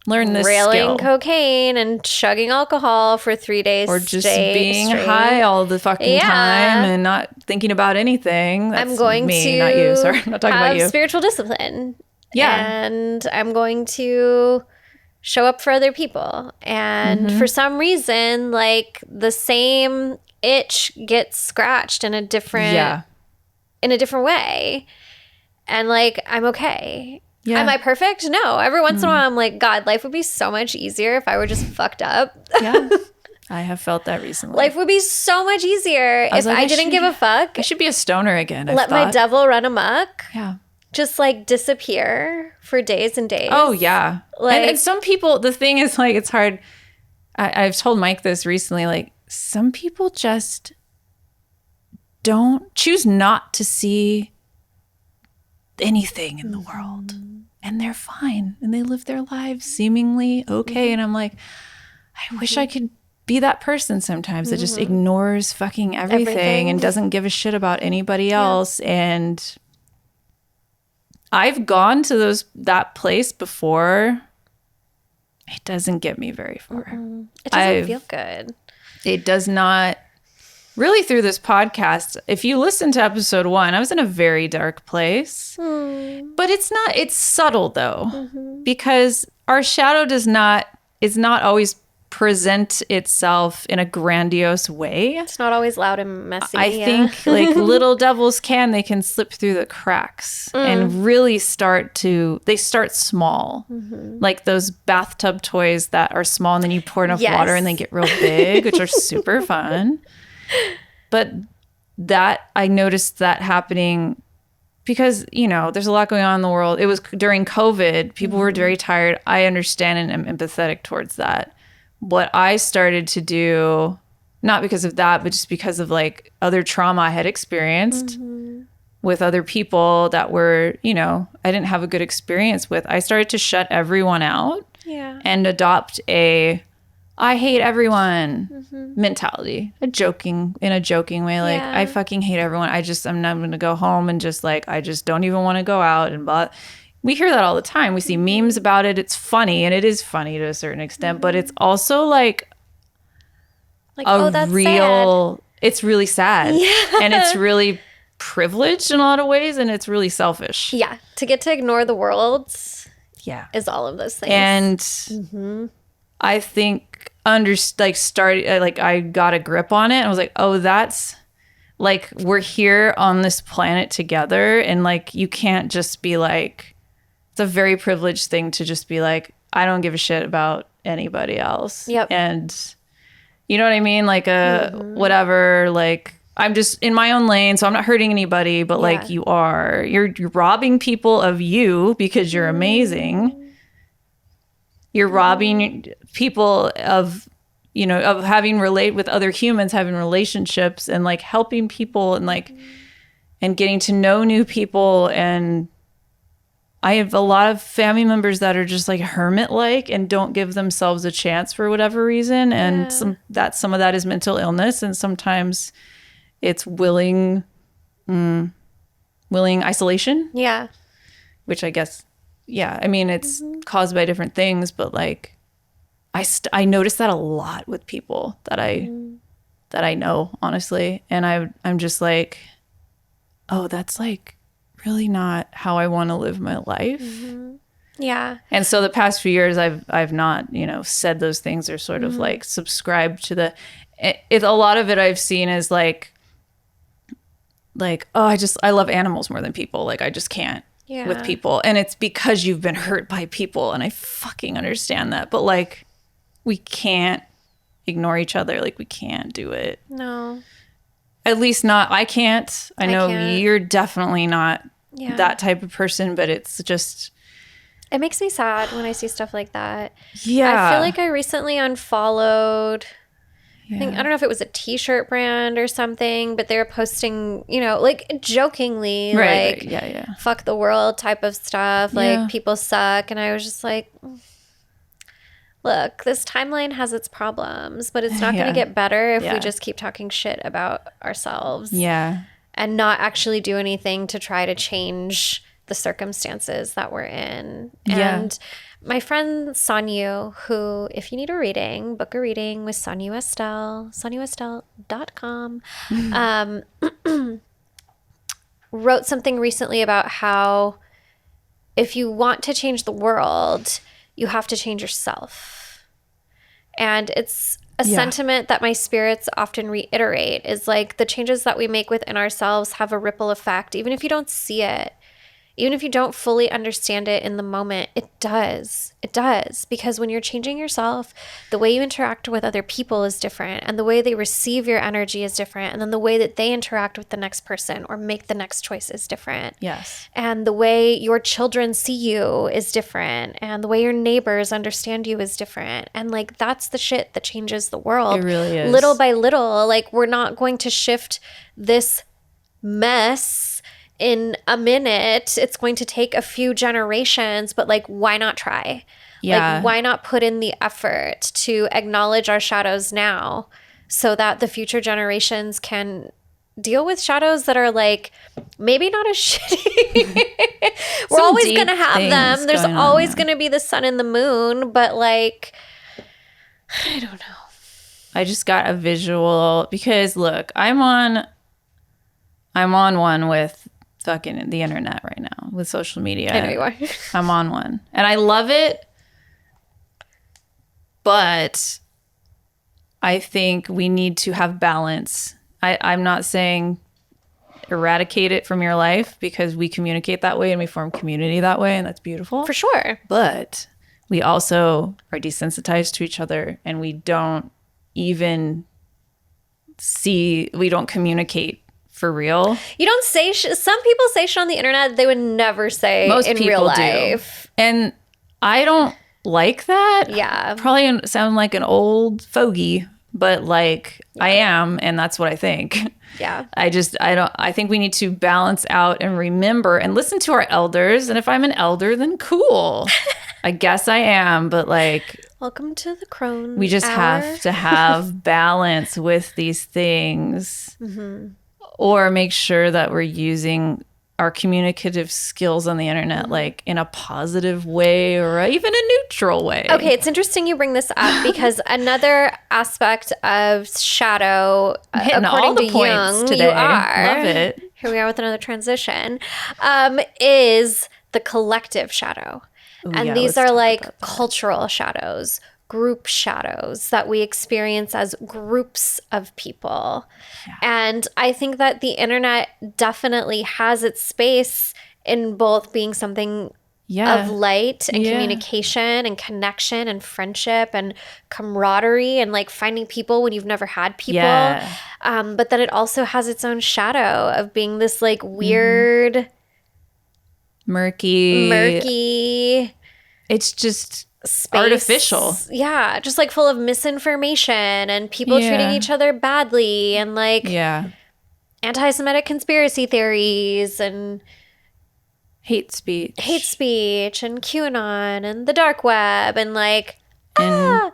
Speaker 1: learn this
Speaker 2: railing
Speaker 1: skill.
Speaker 2: Cocaine and chugging alcohol for 3 days
Speaker 1: or just being high all the fucking time and not thinking about anything. That's
Speaker 2: I'm going
Speaker 1: me,
Speaker 2: to
Speaker 1: not you. Sorry, I'm not talking about you.
Speaker 2: Spiritual discipline.
Speaker 1: Yeah.
Speaker 2: And I'm going to show up for other people. And for some reason, like the same itch gets scratched in a different way. And like, I'm okay. Yeah. Am I perfect? No. Every once in a while, I'm like, God, life would be so much easier if I were just fucked up.
Speaker 1: Yeah. I have felt that recently.
Speaker 2: Life would be so much easier if I didn't give a fuck.
Speaker 1: I should be a stoner again.
Speaker 2: Let my devil run amok.
Speaker 1: Yeah.
Speaker 2: Just like disappear for days and days.
Speaker 1: Oh, yeah.
Speaker 2: Like,
Speaker 1: and some people, the thing is like, it's hard. I've told Mike this recently. Like, some people just choose not to see anything in the world. And they're fine. And they live their lives seemingly okay. And I'm like, I wish I could be that person sometimes that just ignores fucking everything and doesn't give a shit about anybody else. And I've gone to that place before. It doesn't get me very far.
Speaker 2: It doesn't feel good.
Speaker 1: It does not. Really, through this podcast, if you listen to episode 1, I was in a very dark place. But it's subtle though, because our shadow is not always present itself in a grandiose way.
Speaker 2: It's not always loud and messy.
Speaker 1: I think like little devils they can slip through the cracks and really start small. Like those bathtub toys that are small and then you pour enough water and they get real big, which are super fun. But that I noticed that happening because, there's a lot going on in the world. It was during COVID. People were very tired. I understand and am empathetic towards that. What I started to do, not because of that, but just because of like other trauma I had experienced with other people that were, I didn't have a good experience with. I started to shut everyone out and adopt I hate everyone mentality. In a joking way. Like, I fucking hate everyone. I'm not going to go home and just like, I just don't even want to go out and blah. We hear that all the time. We see memes about it. It's funny, and it is funny to a certain extent, but it's also like
Speaker 2: that's
Speaker 1: real,
Speaker 2: sad.
Speaker 1: It's really sad. Yeah. And it's really privileged in a lot of ways, and it's really selfish.
Speaker 2: Yeah. To get to ignore the world is all of those things.
Speaker 1: And I think I got a grip on it and I was like, oh, that's like we're here on this planet together, and like you can't just be like, it's a very privileged thing to just be like, I don't give a shit about anybody else.
Speaker 2: Yep.
Speaker 1: And you know what I mean? Like whatever, like I'm just in my own lane, so I'm not hurting anybody, but like you're robbing people of you because you're amazing. You're robbing people of, you know, of having with other humans, having relationships and like helping people and like, and getting to know new people. And I have a lot of family members that are just like hermit-like and don't give themselves a chance for whatever reason. And some of that is mental illness. And sometimes it's willing isolation.
Speaker 2: Yeah.
Speaker 1: Which I guess, yeah, I mean, it's caused by different things, but like, I notice that a lot with people that I know, honestly. And I'm just like, oh, that's like really not how I want to live my life.
Speaker 2: Yeah.
Speaker 1: And so the past few years, I've not, you know, said those things or sort of like subscribed to a lot of it I've seen is like, oh, I love animals more than people. Like I just can't with people. And it's because you've been hurt by people. And I fucking understand that. But like, we can't ignore each other. Like we can't do it.
Speaker 2: No.
Speaker 1: At least not, I can't. I know you're definitely not that type of person, but it's just.
Speaker 2: It makes me sad when I see stuff like that.
Speaker 1: Yeah.
Speaker 2: I feel like I recently unfollowed, I don't know if it was a t-shirt brand or something, but they were posting, you know, like jokingly, like fuck the world type of stuff. Like people suck. And I was just like, look, this timeline has its problems, but it's not going to get better if we just keep talking shit about ourselves.
Speaker 1: Yeah.
Speaker 2: And not actually do anything to try to change the circumstances that we're in. And my friend Sanyu, who, if you need a reading, book a reading with Sanyu Estelle, SanyuEstelle.com, wrote something recently about how if you want to change the world, you have to change yourself. And it's a sentiment that my spirits often reiterate is like the changes that we make within ourselves have a ripple effect. Even if you don't see it, even if you don't fully understand it in the moment, it does. It does. Because when you're changing yourself, the way you interact with other people is different. And the way they receive your energy is different. And then the way that they interact with the next person or make the next choice is different.
Speaker 1: Yes.
Speaker 2: And the way your children see you is different. And the way your neighbors understand you is different. And like, that's the shit that changes the world.
Speaker 1: It really is.
Speaker 2: Little by little, like we're not going to shift this mess in a minute. It's going to take a few generations, but like, why not try? Like, why not put in the effort to acknowledge our shadows now so that the future generations can deal with shadows that are like, maybe not as shitty. We're always going to have them. There's always going to be the sun and the moon, but like, I don't know.
Speaker 1: I just got a visual because look, I'm on one with fucking the internet right now with social media.
Speaker 2: I know you are.
Speaker 1: I'm on one and I love it, but I think we need to have balance. I'm not saying eradicate it from your life because we communicate that way and we form community that way, and that's beautiful.
Speaker 2: For sure.
Speaker 1: But we also are desensitized to each other and we don't even we don't communicate for real.
Speaker 2: You don't say some people say shit on the internet that they would never say
Speaker 1: Most
Speaker 2: in
Speaker 1: people
Speaker 2: real life.
Speaker 1: do. And I don't like that.
Speaker 2: Yeah.
Speaker 1: Probably sound like an old fogey, but like I am, and that's what I think.
Speaker 2: Yeah.
Speaker 1: I think we need to balance out and remember and listen to our elders. And if I'm an elder, then cool. I guess I am, but like,
Speaker 2: welcome to the crone.
Speaker 1: We just
Speaker 2: hour.
Speaker 1: have to have balance with these things. Or make sure that we're using our communicative skills on the internet like in a positive way or even a neutral way.
Speaker 2: Okay, it's interesting you bring this up because another aspect of shadow,
Speaker 1: hitting
Speaker 2: according
Speaker 1: all the
Speaker 2: to
Speaker 1: points
Speaker 2: Jung,
Speaker 1: today.
Speaker 2: you are.
Speaker 1: Love it.
Speaker 2: Here we are with another transition. Is the collective shadow.
Speaker 1: Ooh,
Speaker 2: and
Speaker 1: yeah,
Speaker 2: these
Speaker 1: let's
Speaker 2: are
Speaker 1: talk
Speaker 2: like
Speaker 1: about that.
Speaker 2: cultural shadows, group shadows that we experience as groups of people. And I think that the internet definitely has its space in both being something of light and communication and connection and friendship and camaraderie and like finding people when you've never had people. But then it also has its own shadow of being this like weird, murky. It's just space. Artificial. Yeah. Just like full of misinformation and people treating each other badly and like anti-Semitic conspiracy theories and
Speaker 1: hate speech
Speaker 2: and QAnon and the dark web and like
Speaker 1: what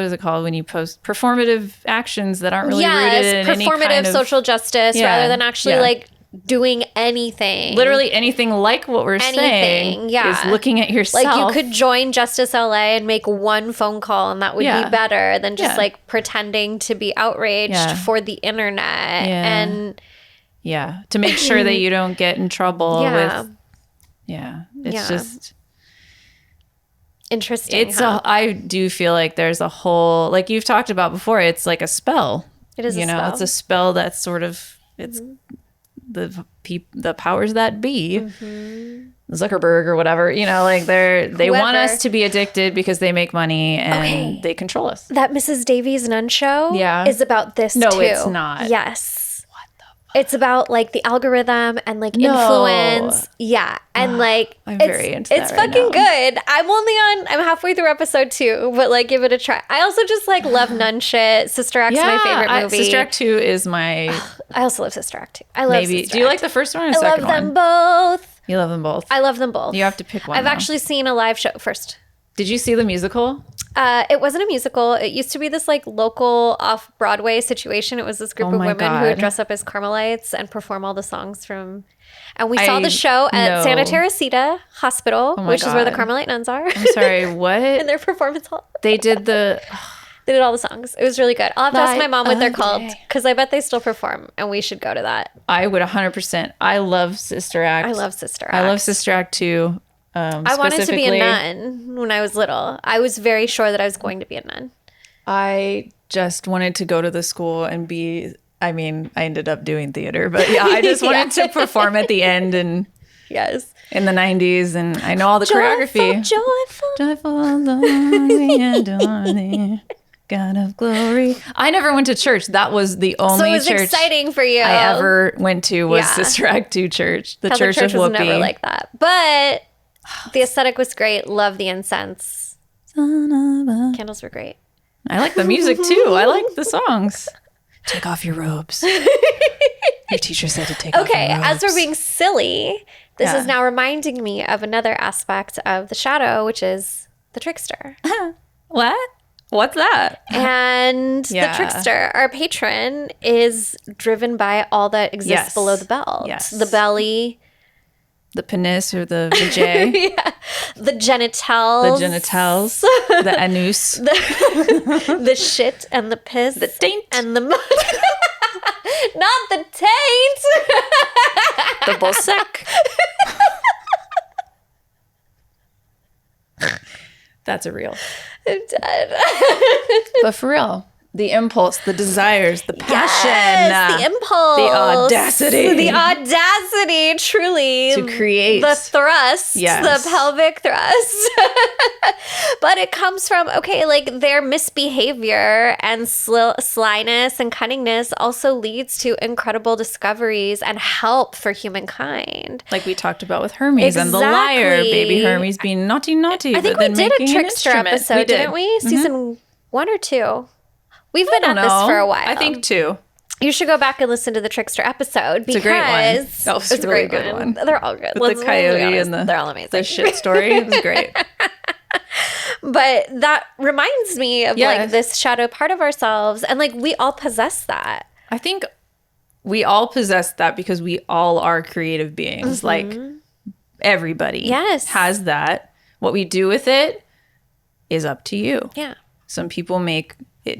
Speaker 1: is it called when you post performative actions that aren't really rooted in any kind of
Speaker 2: performative social justice rather than actually like doing anything.
Speaker 1: Literally anything like what we're saying is looking at yourself.
Speaker 2: Like you could join Justice LA and make one phone call and that would be better than just like pretending to be outraged for the internet and
Speaker 1: to make sure that you don't get in trouble with it's just
Speaker 2: interesting.
Speaker 1: I do feel like there's a whole, like you've talked about before, it's like a spell.
Speaker 2: It is a spell.
Speaker 1: It's a spell that's sort of it's the powers that be, Zuckerberg or whatever, like they want us to be addicted because they make money and they control us.
Speaker 2: That Mrs. Davies Nun show is about this too.
Speaker 1: No, it's not.
Speaker 2: Yes. It's about like the algorithm and like influence. Yeah. And like
Speaker 1: I'm very into that.
Speaker 2: It's fucking good. I'm halfway through episode 2, but like give it a try. I also just like love nun shit. Sister Act's my favorite movie.
Speaker 1: Sister Act 2 is my
Speaker 2: I also love Sister Act 2. I love Sister Act.
Speaker 1: Do you like the first one or the second one?
Speaker 2: I love them both.
Speaker 1: You love them both.
Speaker 2: I love them both.
Speaker 1: You have to pick one.
Speaker 2: I've actually seen a live show first.
Speaker 1: Did you see the musical?
Speaker 2: It wasn't a musical. It used to be this like local off-Broadway situation. It was this group of women who would dress up as Carmelites and perform all the songs from... And we saw the show at Santa Teresita Hospital, which is where the Carmelite nuns are.
Speaker 1: I'm sorry, what?
Speaker 2: In their performance hall.
Speaker 1: They did
Speaker 2: They did all the songs. It was really good. I'll have to ask my mom what they're called because I bet they still perform and we should go to that.
Speaker 1: I would 100%. I love Sister Act.
Speaker 2: I love Sister Act.
Speaker 1: I love Sister Act too.
Speaker 2: I wanted to be a nun when I was little. I was very sure that I was going to be a nun.
Speaker 1: I just wanted to go to the school and be, I ended up doing theater, but I just wanted to perform at the end and in the 90s, and I know all the choreography. Joyful, lonely and adorning, God of glory. I never went to church. That was the only church. So it was
Speaker 2: exciting for you.
Speaker 1: I ever went to was Sister Act 2 church. The Catholic church of Whoopi.
Speaker 2: Was never like that. But the aesthetic was great. Love the incense. Candles were great.
Speaker 1: I like the music too. I like the songs. Take off your robes. Your teacher said to take off your robes.
Speaker 2: Okay, as we're being silly, this is now reminding me of another aspect of the shadow, which is the trickster.
Speaker 1: What? What's that?
Speaker 2: And the trickster, our patron, is driven by all that exists below the belt.
Speaker 1: Yes.
Speaker 2: The belly.
Speaker 1: The penis or the vajay.
Speaker 2: The genitals.
Speaker 1: The anus.
Speaker 2: The shit and the piss.
Speaker 1: The taint.
Speaker 2: And the mud. Not the taint.
Speaker 1: The bolsec. That's a real.
Speaker 2: I'm dead.
Speaker 1: But for real. The impulse, the desires, the passion.
Speaker 2: Yes, the impulse.
Speaker 1: The audacity.
Speaker 2: The audacity, truly.
Speaker 1: To create.
Speaker 2: The thrust.
Speaker 1: Yes.
Speaker 2: The pelvic thrust. But it comes from, like their misbehavior and slyness and cunningness also leads to incredible discoveries and help for humankind.
Speaker 1: Like we talked about with Hermes and the liar, baby Hermes being naughty.
Speaker 2: I think we did a trickster episode, didn't we? Season 1 or 2? We've been at this for a while.
Speaker 1: I think 2.
Speaker 2: You should go back and listen to the trickster episode because
Speaker 1: it's a great one. That was a really good one.
Speaker 2: They're all good.
Speaker 1: With the coyote and
Speaker 2: they're all amazing.
Speaker 1: The shit story. It was great.
Speaker 2: But that reminds me of like this shadow part of ourselves, and like we all possess that.
Speaker 1: I think we all possess that because we all are creative beings. Like everybody has that. What we do with it is up to you.
Speaker 2: Yeah.
Speaker 1: Some people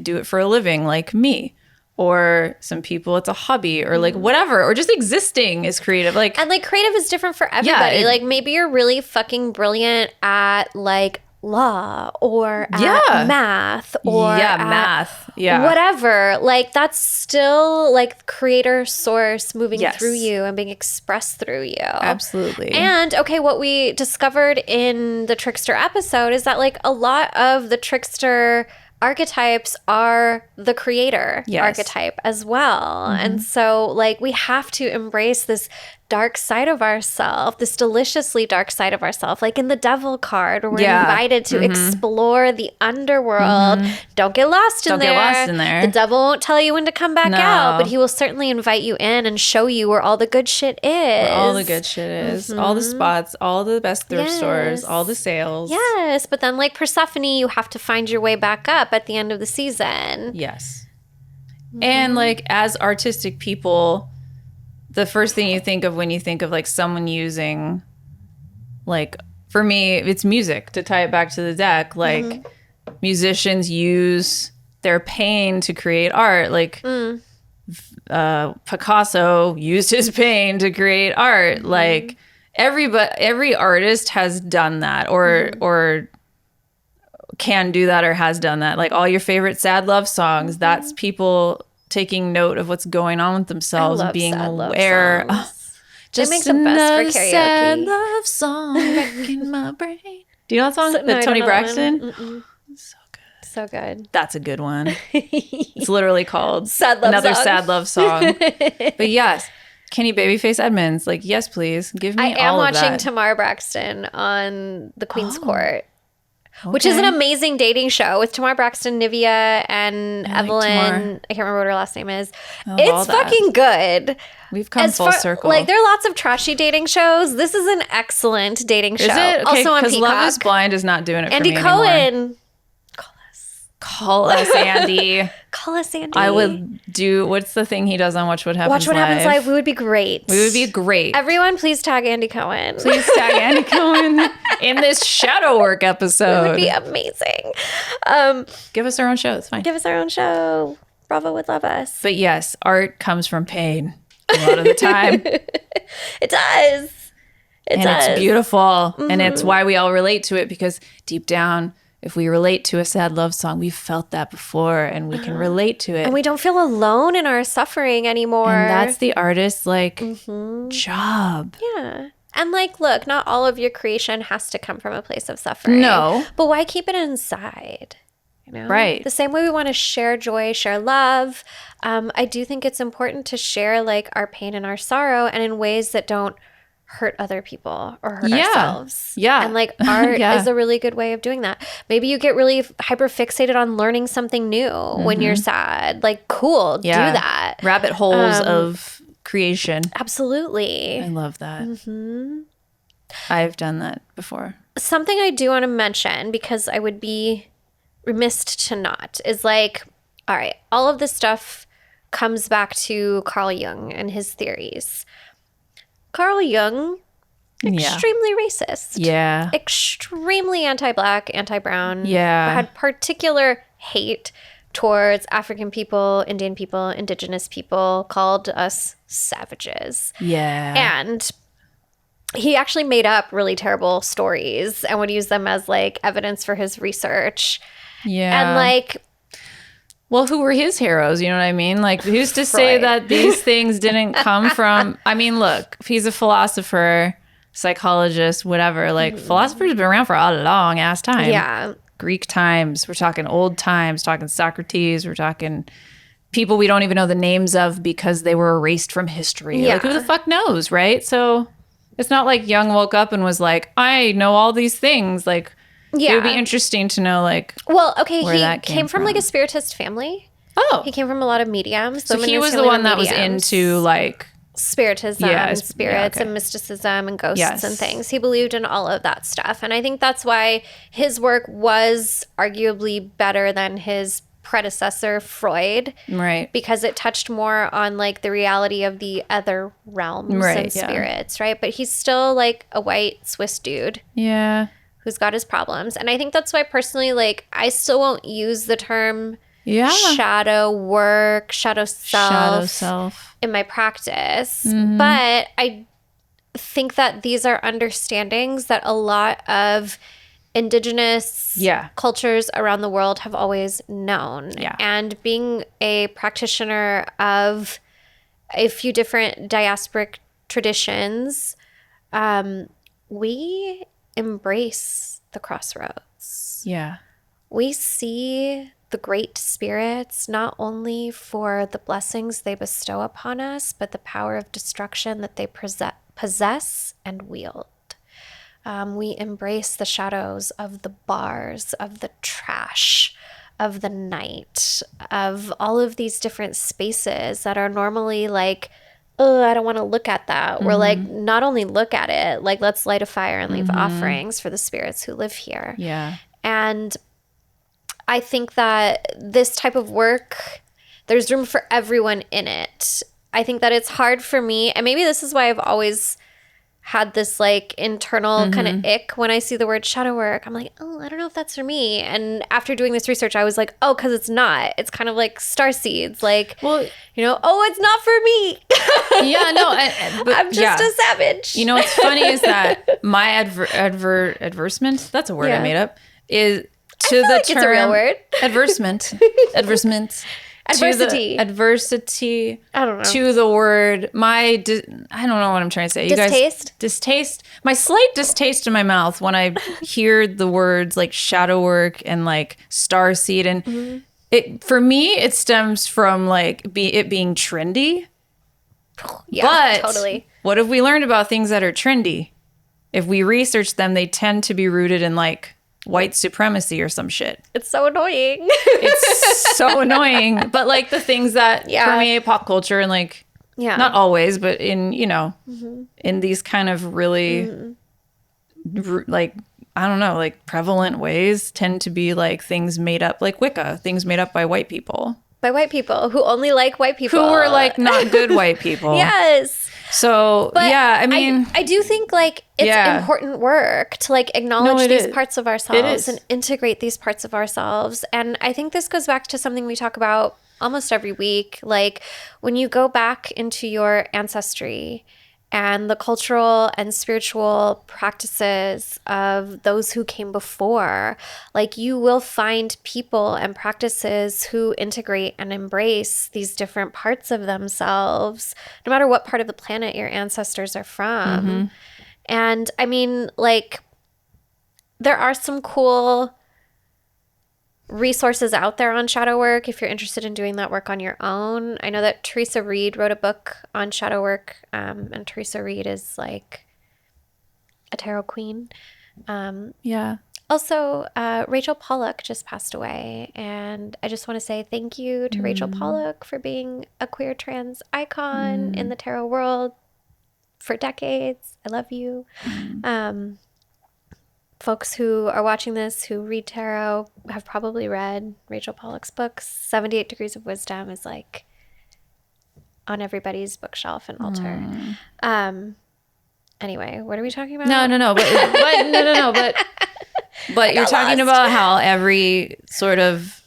Speaker 1: do it for a living, like me. Or some people it's a hobby or like whatever, or just existing is creative. Like,
Speaker 2: and like creative is different for everybody. Like maybe you're really fucking brilliant at like law or at
Speaker 1: Yeah.
Speaker 2: math or
Speaker 1: Yeah,
Speaker 2: at
Speaker 1: math. Yeah.
Speaker 2: whatever. Like, that's still like creator source moving
Speaker 1: Yes.
Speaker 2: through you and being expressed through you.
Speaker 1: Absolutely.
Speaker 2: And okay, what we discovered in the trickster episode is that like a lot of the trickster archetypes are the creator
Speaker 1: Yes.
Speaker 2: archetype as well. And so like we have to embrace this dark side of ourselves, this deliciously dark side of ourselves. Like in the devil card, where we're
Speaker 1: Yeah.
Speaker 2: invited to explore the underworld. Don't get lost in
Speaker 1: Don't
Speaker 2: there.
Speaker 1: get lost in there.
Speaker 2: The devil won't tell you when to come back
Speaker 1: No.
Speaker 2: out, but he will certainly invite you in and show you where all the good shit is.
Speaker 1: Where all the good shit is. All the spots, all the best thrift stores,
Speaker 2: Yes.
Speaker 1: all the sales.
Speaker 2: Yes, but then like Persephone, you have to find your way back up at the end of the season.
Speaker 1: Yes. And like as artistic people, the first thing you think of when you think of like someone using, like for me, it's music, to tie it back to the deck. Like musicians use their pain to create art. Like Picasso used his pain to create art. Like every artist has done that or can do that or has done that. Like all your favorite sad love songs, that's people taking note of what's going on with themselves and being aware. Just
Speaker 2: makes the best for
Speaker 1: another
Speaker 2: karaoke.
Speaker 1: sad love song back in my brain. Do you know that song?
Speaker 2: No, I
Speaker 1: That
Speaker 2: don't
Speaker 1: Tony
Speaker 2: know that one.
Speaker 1: Braxton? So good.
Speaker 2: So good.
Speaker 1: That's a good one. It's literally called
Speaker 2: Sad Love
Speaker 1: Another
Speaker 2: Song.
Speaker 1: Sad Love Song. But yes, Kenny Babyface Edmonds, like, yes, please. Give me
Speaker 2: I am
Speaker 1: all of
Speaker 2: watching
Speaker 1: that.
Speaker 2: Tamar Braxton on the Queen's Court, which is an
Speaker 1: Okay.
Speaker 2: amazing dating show with Tamar Braxton, Nivea, and
Speaker 1: I like
Speaker 2: Evelyn.
Speaker 1: Tamar.
Speaker 2: I can't remember what her last name is.
Speaker 1: love all
Speaker 2: It's
Speaker 1: that.
Speaker 2: fucking good.
Speaker 1: We've come full circle.
Speaker 2: Like, there are lots of trashy dating shows. This is an excellent dating show.
Speaker 1: Is it? Okay,
Speaker 2: Also on
Speaker 1: because
Speaker 2: Peacock.
Speaker 1: Love is Blind is not doing it
Speaker 2: Andy
Speaker 1: for me anymore.
Speaker 2: Cohen.
Speaker 1: Call us, Andy.
Speaker 2: Call us, Andy.
Speaker 1: I would do, what's the thing he does on Watch What Happens
Speaker 2: Watch What Happens Live. We would be great.
Speaker 1: We would be great.
Speaker 2: Everyone, please tag Andy Cohen.
Speaker 1: Please tag Andy Cohen in this shadow work
Speaker 2: It
Speaker 1: episode.
Speaker 2: would be amazing.
Speaker 1: Give us our own show. It's fine.
Speaker 2: Give us our own show. Bravo would love us.
Speaker 1: But yes, art comes from pain a lot of the time.
Speaker 2: It does. It
Speaker 1: And
Speaker 2: does.
Speaker 1: it's beautiful. And it's why we all relate to it, because deep down, if we relate to a sad love song, we've felt that before and we can relate to it.
Speaker 2: And we don't feel alone in our suffering anymore.
Speaker 1: And that's the artist's like job.
Speaker 2: Yeah. And like, look, not all of your creation has to come from a place of suffering.
Speaker 1: No.
Speaker 2: But why keep it inside? You know?
Speaker 1: Right.
Speaker 2: The same way we want to share joy, share love. I do think it's important to share like our pain and our sorrow, and in ways that don't hurt other people or hurt ourselves.
Speaker 1: Yeah.
Speaker 2: And like art
Speaker 1: Yeah.
Speaker 2: is a really good way of doing that. Maybe you get really hyper fixated on learning something new when you're sad. Like, cool, do that.
Speaker 1: Rabbit holes of creation.
Speaker 2: Absolutely.
Speaker 1: I love that. I've done that before.
Speaker 2: Something I do want to mention, because I would be remiss to not, is like, all right, all of this stuff comes back to Carl Jung and his theories. Carl Jung, extremely racist.
Speaker 1: Yeah.
Speaker 2: Extremely anti-Black, anti-brown.
Speaker 1: Yeah.
Speaker 2: Had particular hate towards African people, Indian people, indigenous people, called us savages.
Speaker 1: Yeah.
Speaker 2: And he actually made up really terrible stories and would use them as like evidence for his research.
Speaker 1: Yeah.
Speaker 2: And like,
Speaker 1: well, who were his heroes? You know what I mean? Like, who's to say
Speaker 2: Freud.
Speaker 1: that these things didn't come from? I mean, look, if he's a philosopher, psychologist, whatever, like, philosophers have been around for a long ass time.
Speaker 2: yeah,
Speaker 1: Greek times, we're talking old times, talking Socrates, we're talking people we don't even know the names of because they were erased from history.
Speaker 2: Yeah.
Speaker 1: Like, who the fuck knows, right? So it's not like Jung woke up and was like, I know all these things. Like, it would be
Speaker 2: yeah.
Speaker 1: interesting to know, like,
Speaker 2: Well, okay,
Speaker 1: where
Speaker 2: he
Speaker 1: that
Speaker 2: came
Speaker 1: came
Speaker 2: from like a
Speaker 1: from.
Speaker 2: spiritist family.
Speaker 1: oh.
Speaker 2: He came from a lot of mediums.
Speaker 1: So
Speaker 2: Women
Speaker 1: he
Speaker 2: in his
Speaker 1: was the
Speaker 2: family
Speaker 1: one
Speaker 2: were
Speaker 1: that was
Speaker 2: mediums.
Speaker 1: into, like,
Speaker 2: Spiritism
Speaker 1: Yeah,
Speaker 2: and
Speaker 1: yeah,
Speaker 2: spirits
Speaker 1: okay.
Speaker 2: and mysticism and ghosts
Speaker 1: Yes.
Speaker 2: and things. He believed in all of that stuff. And I think that's why his work was arguably better than his predecessor, Freud,
Speaker 1: right.
Speaker 2: because it touched more on like the reality of the other realms
Speaker 1: Right,
Speaker 2: and
Speaker 1: yeah.
Speaker 2: spirits, right? But he's still like a white Swiss dude
Speaker 1: Yeah.
Speaker 2: who's got his problems. And I think that's why personally, like, I still won't use the term
Speaker 1: Yeah.
Speaker 2: shadow work, shadow self,
Speaker 1: Shadow self.
Speaker 2: in my practice.
Speaker 1: Mm-hmm.
Speaker 2: But I think that these are understandings that a lot of indigenous
Speaker 1: Yeah.
Speaker 2: cultures around the world have always known.
Speaker 1: Yeah.
Speaker 2: And being a practitioner of a few different diasporic traditions, we embrace the crossroads.
Speaker 1: Yeah.
Speaker 2: We see the great spirits not only for the blessings they bestow upon us, but the power of destruction that they possess and wield. We embrace the shadows of the bars, of the trash, of the night, of all of these different spaces that are normally like, oh, I don't want to look at that. We're like, not only look at it, like, let's light a fire and leave offerings for the spirits who live here.
Speaker 1: Yeah.
Speaker 2: And I think that this type of work, there's room for everyone in it. I think that it's hard for me, and maybe this is why I've always had this like internal kind of ick when I see the word shadow work. I'm like, oh, I don't know if that's for me. And after doing this research, I was like, oh, because it's not. It's kind of like star seeds. Like, well, you know, oh, it's not for me.
Speaker 1: Yeah, no. But,
Speaker 2: I'm just a savage.
Speaker 1: You know, what's funny is that my adversement, that's a word I made up, is to the
Speaker 2: like
Speaker 1: term.
Speaker 2: It's a real word.
Speaker 1: Adversement.
Speaker 2: Adversity.
Speaker 1: Adversity.
Speaker 2: I don't know.
Speaker 1: To the word. I don't know what I'm trying to say. You
Speaker 2: Distaste?
Speaker 1: guys, distaste. My slight distaste in my mouth when I hear the words like shadow work and like starseed. And it, for me, it stems from like it being trendy.
Speaker 2: Yeah,
Speaker 1: But
Speaker 2: totally.
Speaker 1: what have we learned about things that are trendy? If we research them, they tend to be rooted in like white supremacy or some shit.
Speaker 2: It's so annoying.
Speaker 1: It's so annoying. But like the things that permeate pop culture and like, not always, but in, you know, in these kind of really like, I don't know, like prevalent ways tend to be like things made up, like Wicca, things made up by white people.
Speaker 2: By white people who only like white people.
Speaker 1: Who were like not good white people.
Speaker 2: Yes.
Speaker 1: So,
Speaker 2: But
Speaker 1: yeah, I mean,
Speaker 2: I do think like it's important work to like acknowledge these parts of ourselves and integrate these parts of ourselves. And I think this goes back to something we talk about almost every week. Like when you go back into your ancestry and the cultural and spiritual practices of those who came before, like you will find people and practices who integrate and embrace these different parts of themselves, no matter what part of the planet your ancestors are from. And I mean, like, there are some cool resources out there on shadow work if you're interested in doing that work on your own. I know that Teresa Reed wrote a book on shadow work, and Teresa Reed is like a tarot queen. Also, Rachel Pollack just passed away, and I just want to say thank you to Rachel Pollack for being a queer trans icon in the tarot world for decades. I love you. Folks who are watching this who read tarot have probably read Rachel Pollack's books. 78 Degrees of Wisdom is like on everybody's bookshelf and altar. Anyway, what are we talking about?
Speaker 1: But you're talking about how every sort of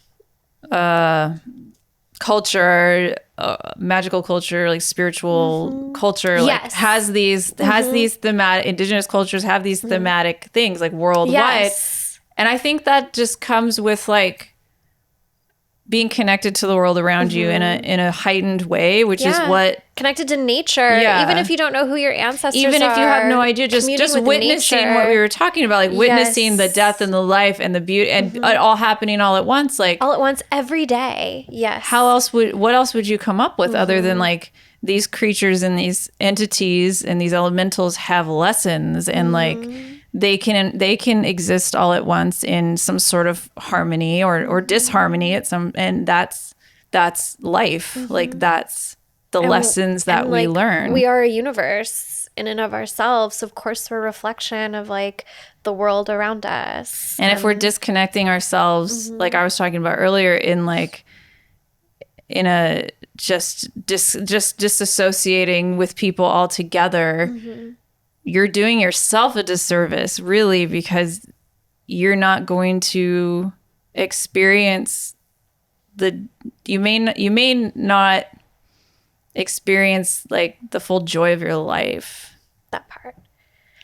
Speaker 1: culture, magical culture, like spiritual culture, like has these thematic, indigenous cultures have these thematic things like worldwide. And I think that just comes with like being connected to the world around you in a heightened way, which is what
Speaker 2: connected to nature. Even if you don't know who your ancestors are,
Speaker 1: even if you have no idea, just witnessing what we were talking about, like witnessing the death and the life and the beauty and it all happening all at once, like
Speaker 2: all at once every day. Yes.
Speaker 1: What else would you come up with other than like these creatures and these entities and these elementals have lessons and like they can exist all at once in some sort of harmony or disharmony at some, and that's life. Like that's the lessons that we learn.
Speaker 2: We are a universe in and of ourselves. Of course, we're a reflection of like the world around us.
Speaker 1: And if we're disconnecting ourselves, like I was talking about earlier, in like in a just disassociating with people altogether, you're doing yourself a disservice, really, because you're not going to experience you may not experience like the full joy of your life.
Speaker 2: That part.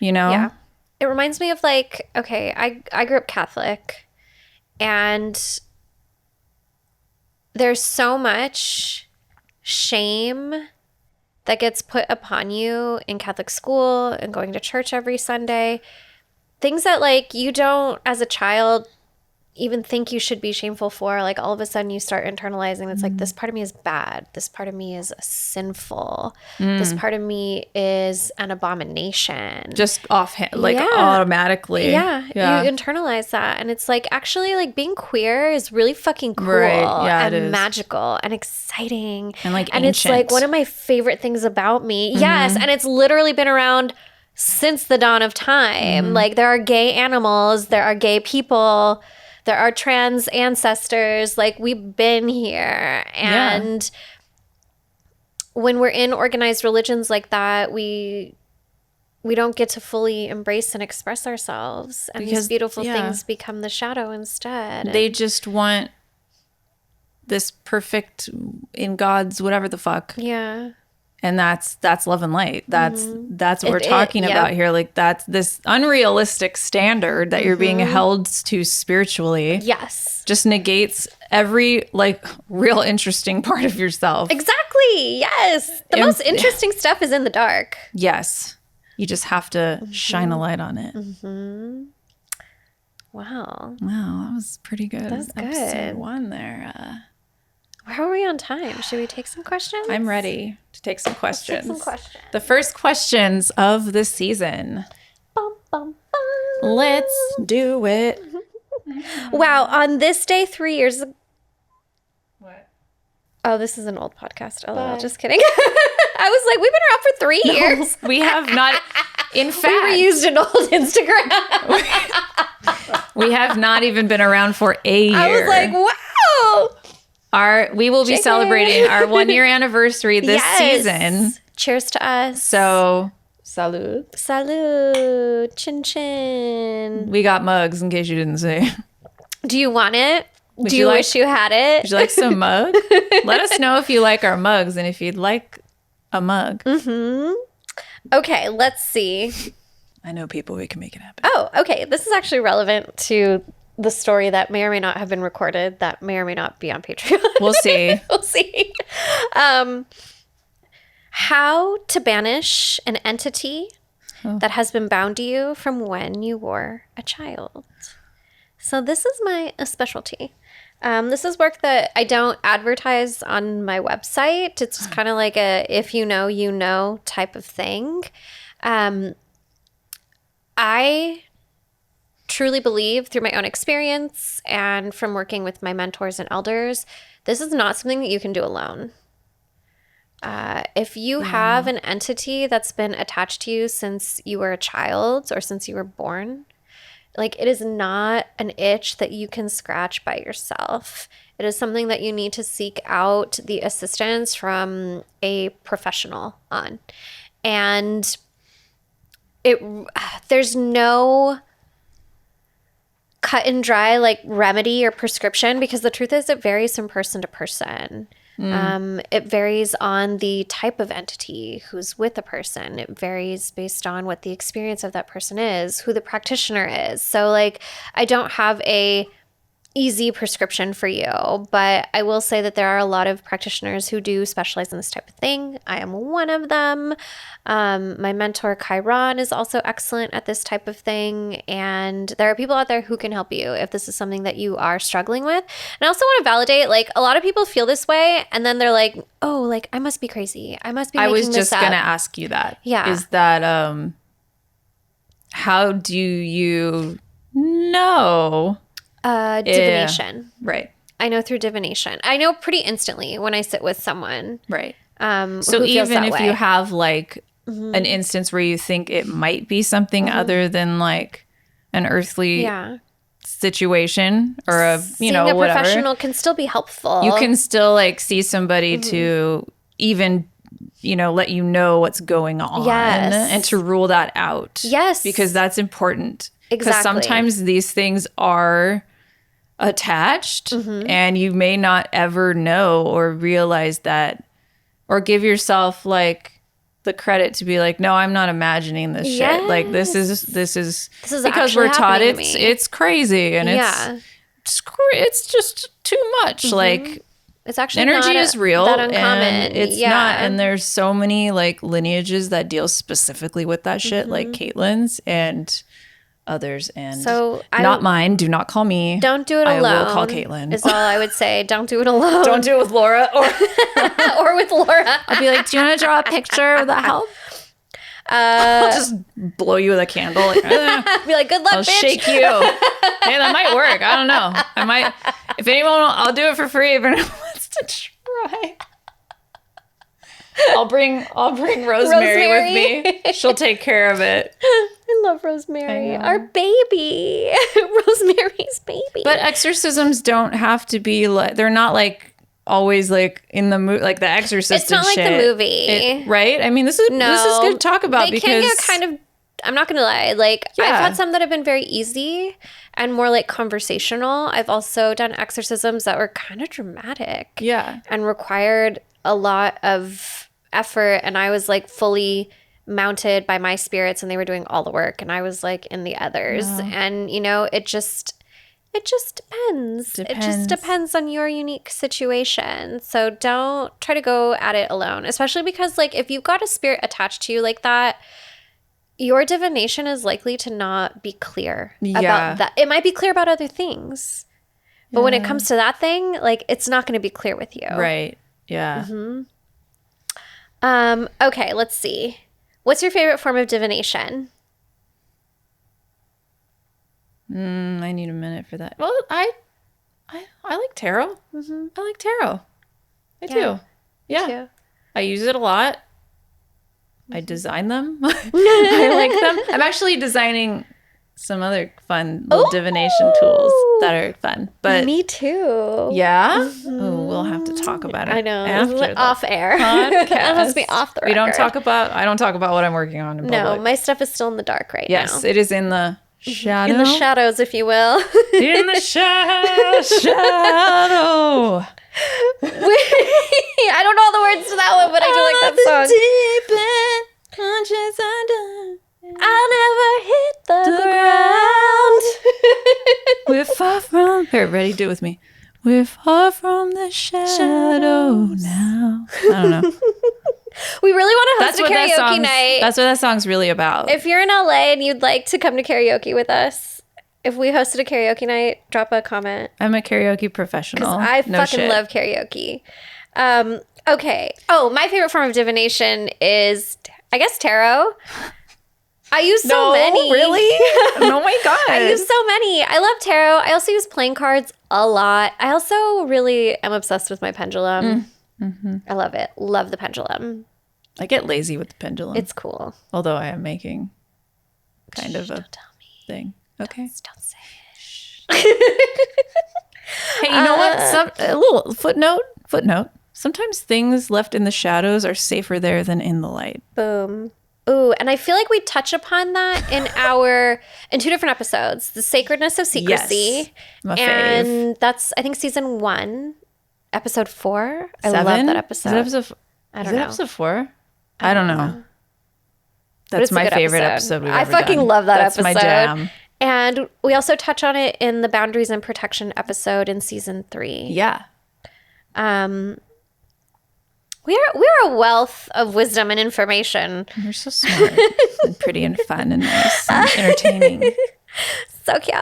Speaker 1: You know?
Speaker 2: Yeah. it reminds me of like, okay, I grew up Catholic, and there's so much shame that gets put upon you in Catholic school and going to church every Sunday. Things that like you don't, as a child, even think you should be shameful for. Like all of a sudden you start internalizing. It's like, this part of me is bad. This part of me is sinful. This part of me is an abomination.
Speaker 1: Just offhand, like automatically.
Speaker 2: Yeah. You internalize that. And it's like, actually, like being queer is really fucking cool and magical and exciting.
Speaker 1: And like
Speaker 2: and
Speaker 1: ancient.
Speaker 2: It's like one of my favorite things about me. Yes. And it's literally been around since the dawn of time. Like there are gay animals, there are gay people, there are trans ancestors. Like we've been here. And when we're in organized religions like that, we don't get to fully embrace and express ourselves. And these beautiful things become the shadow instead.
Speaker 1: They just want this perfect in God's whatever the fuck.
Speaker 2: Yeah.
Speaker 1: And that's love and light. That's what we're talking about here. Like that's this unrealistic standard that you're being held to spiritually.
Speaker 2: Yes.
Speaker 1: Just negates every like real interesting part of yourself.
Speaker 2: Exactly. Yes. The most interesting stuff is in the dark.
Speaker 1: Yes. You just have to shine a light on it.
Speaker 2: Wow.
Speaker 1: Wow, that was pretty good.
Speaker 2: That was good.
Speaker 1: Episode 1 there.
Speaker 2: How are we on time? Should we take some questions?
Speaker 1: I'm ready to take some questions.
Speaker 2: Take some questions.
Speaker 1: The first questions of the season.
Speaker 2: Bum, bum, bum.
Speaker 1: Let's do it.
Speaker 2: Wow. On this day 3 years ago.
Speaker 1: What?
Speaker 2: Oh, this is an old podcast. Oh, well, just kidding. I was like, we've been around for 3 years.
Speaker 1: We have not. In fact,
Speaker 2: we reused an old Instagram.
Speaker 1: We have not even been around for a year.
Speaker 2: I was like, wow.
Speaker 1: We will be celebrating our 1-year anniversary this season.
Speaker 2: Cheers to us.
Speaker 1: So, salud.
Speaker 2: Salud. Chin chin.
Speaker 1: We got mugs in case you didn't see.
Speaker 2: Do you want it? Do you wish you had it?
Speaker 1: Would you like some mug? Let us know if you like our mugs and if you'd like a mug.
Speaker 2: Okay, let's see.
Speaker 1: I know people, we can make it happen.
Speaker 2: Oh, okay. This is actually relevant to the story that may or may not have been recorded, that may or may not be on Patreon.
Speaker 1: We'll see.
Speaker 2: We'll see. How to banish an entity that has been bound to you from when you were a child. So this is my specialty. This is work that I don't advertise on my website. It's just kind of like a if you know, you know type of thing. I truly believe through my own experience and from working with my mentors and elders, this is not something that you can do alone. If you have an entity that's been attached to you since you were a child or since you were born, like it is not an itch that you can scratch by yourself. It is something that you need to seek out the assistance from a professional on. And there's no cut and dry like remedy or prescription, because the truth is it varies from person to person. It varies on the type of entity who's with the person. It varies based on what the experience of that person is, who the practitioner is. So like I don't have a easy prescription for you, but I will say that there are a lot of practitioners who do specialize in this type of thing. I am one of them. My mentor Chiron is also excellent at this type of thing, and there are people out there who can help you if this is something that you are struggling with. And I also want to validate, like a lot of people feel this way and then they're like, oh, like I must be crazy, I must be making this up. I was just gonna
Speaker 1: ask you that.
Speaker 2: Yeah,
Speaker 1: is that how do you know?
Speaker 2: Divination.
Speaker 1: Right.
Speaker 2: I know through divination. I know pretty instantly when I sit with someone.
Speaker 1: Right. So even if you have like an instance where you think it might be something other than like an earthly situation or a,
Speaker 2: Seeing a
Speaker 1: whatever.
Speaker 2: Professional can still be helpful.
Speaker 1: You can still like see somebody to even, let you know what's going on and to rule that out.
Speaker 2: Yes.
Speaker 1: Because that's important.
Speaker 2: Exactly.
Speaker 1: Because sometimes these things are attached and you may not ever know or realize that or give yourself like the credit to be like, no, I'm not imagining this shit. Like this is because
Speaker 2: actually
Speaker 1: we're taught
Speaker 2: happening to me.
Speaker 1: it's crazy and it's just too much. Like
Speaker 2: it's actually
Speaker 1: energy is real,
Speaker 2: that uncommon.
Speaker 1: and it's not. And there's so many like lineages that deal specifically with that shit, like Caitlin's and others, and
Speaker 2: so
Speaker 1: not mine. Do not call me.
Speaker 2: Don't do it alone.
Speaker 1: I will call Caitlin.
Speaker 2: Is all I would say. Don't do it alone.
Speaker 1: Don't do it with Laura or
Speaker 2: or with Laura.
Speaker 1: I'll be like, do you want to draw a picture? Will that help? I'll just blow you with a candle. Like,
Speaker 2: be like, good luck,
Speaker 1: I'll
Speaker 2: bitch.
Speaker 1: shake you. Hey, that might work. I don't know. I might. If anyone, I'll do it for free. If anyone wants to try, I'll bring Rosemary with me. She'll take care of it.
Speaker 2: I love Rosemary. Our baby. Rosemary's baby.
Speaker 1: But exorcisms don't have to be like, they're not like always like in the movie, like the Exorcist.
Speaker 2: It's not like
Speaker 1: shit.
Speaker 2: the movie.
Speaker 1: Right? I mean, this is good to talk about
Speaker 2: they
Speaker 1: because
Speaker 2: can get kind of, I'm not going to lie. Like I've had some that have been very easy and more like conversational. I've also done exorcisms that were kind of dramatic.
Speaker 1: Yeah.
Speaker 2: And required a lot of effort. And I was like fully mounted by my spirits and they were doing all the work. And I was like in the others.
Speaker 1: Wow.
Speaker 2: And, you know, it just depends. It just depends on your unique situation. So don't try to go at it alone, especially because like if you've got a spirit attached to you like that, your divination is likely to not be clear about that. It might be clear about other things, but when it comes to that thing, like it's not going to be clear with you.
Speaker 1: Right. Yeah.
Speaker 2: Okay, let's see. What's your favorite form of divination?
Speaker 1: I need a minute for that. Well, I like tarot. I like tarot. I do. Yeah.
Speaker 2: Too.
Speaker 1: I use it a lot. I design them. I like them. I'm actually designing some other fun little divination tools that are fun. But
Speaker 2: me too.
Speaker 1: Yeah? Oh, we'll have to talk about it.
Speaker 2: I know.
Speaker 1: After
Speaker 2: off air.
Speaker 1: It
Speaker 2: has to be off the record.
Speaker 1: I don't talk about what I'm working on in public.
Speaker 2: No, my stuff is still in the dark right now.
Speaker 1: Yes, it is in the shadow.
Speaker 2: In the shadows, if you will.
Speaker 1: In the shadow.
Speaker 2: I don't know all the words to that one, but I do like that song.
Speaker 1: Deep in conscious undone.
Speaker 2: I'll never hit the ground.
Speaker 1: We're far from... Here, ready? Do it with me. We're far from the shadow now. I don't know.
Speaker 2: We really want to host a karaoke night.
Speaker 1: That's what that song's really about.
Speaker 2: If you're in LA and you'd like to come to karaoke with us, if we hosted a karaoke night, drop a comment.
Speaker 1: I'm a karaoke professional.
Speaker 2: I fucking love karaoke. Okay. Oh, my favorite form of divination is, I guess, tarot. I use so many.
Speaker 1: Really? Oh my God.
Speaker 2: I use so many. I love tarot. I also use playing cards a lot. I also really am obsessed with my pendulum. I love it. Love the pendulum.
Speaker 1: I get lazy with the pendulum.
Speaker 2: It's cool.
Speaker 1: Although I am making kind of a
Speaker 2: don't tell me.
Speaker 1: thing. Okay.
Speaker 2: Don't say it.
Speaker 1: Hey, you know what? A little footnote. Sometimes things left in the shadows are safer there than in the light.
Speaker 2: Boom. Ooh, and I feel like we touch upon that in two different episodes. The sacredness of secrecy.
Speaker 1: Yes. My
Speaker 2: and
Speaker 1: fave.
Speaker 2: that's, I think, season 1, episode 4. I
Speaker 1: 7?
Speaker 2: love that episode.
Speaker 1: Is it episode?
Speaker 2: I don't know.
Speaker 1: Episode 4? I don't know. That's
Speaker 2: it's a
Speaker 1: my
Speaker 2: good
Speaker 1: favorite episode we've
Speaker 2: I
Speaker 1: ever
Speaker 2: fucking
Speaker 1: done.
Speaker 2: love that
Speaker 1: That's
Speaker 2: episode.
Speaker 1: my jam.
Speaker 2: And we also touch on it in the boundaries and protection episode in season 3.
Speaker 1: Yeah.
Speaker 2: We're a wealth of wisdom and information.
Speaker 1: You're so smart and pretty and fun and nice and entertaining.
Speaker 2: So cute.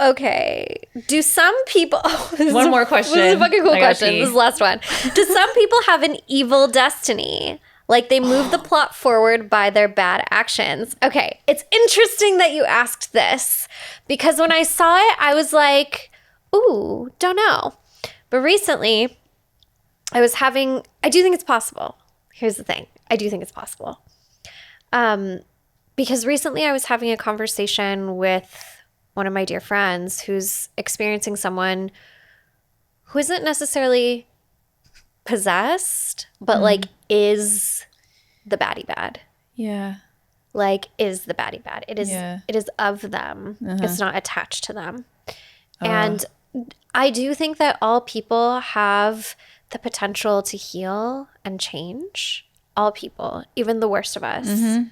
Speaker 2: Okay. Do some people...
Speaker 1: One more question.
Speaker 2: This is a fucking cool
Speaker 1: I gotta
Speaker 2: question.
Speaker 1: pee.
Speaker 2: This is the last one. Do some people have an evil destiny? Like they move the plot forward by their bad actions? Okay. It's interesting that you asked this because when I saw it, I was like, ooh, don't know. But recently... I do think it's possible. Here's the thing. I do think it's possible. Because recently I was having a conversation with one of my dear friends who's experiencing someone who isn't necessarily possessed, but like is the baddie bad.
Speaker 1: Yeah.
Speaker 2: Like is the baddie bad. It is
Speaker 1: Yeah.
Speaker 2: It is of them. It's not attached to them. And I do think that all people have the potential to heal and change. all people, even the worst of us.
Speaker 1: Mm-hmm.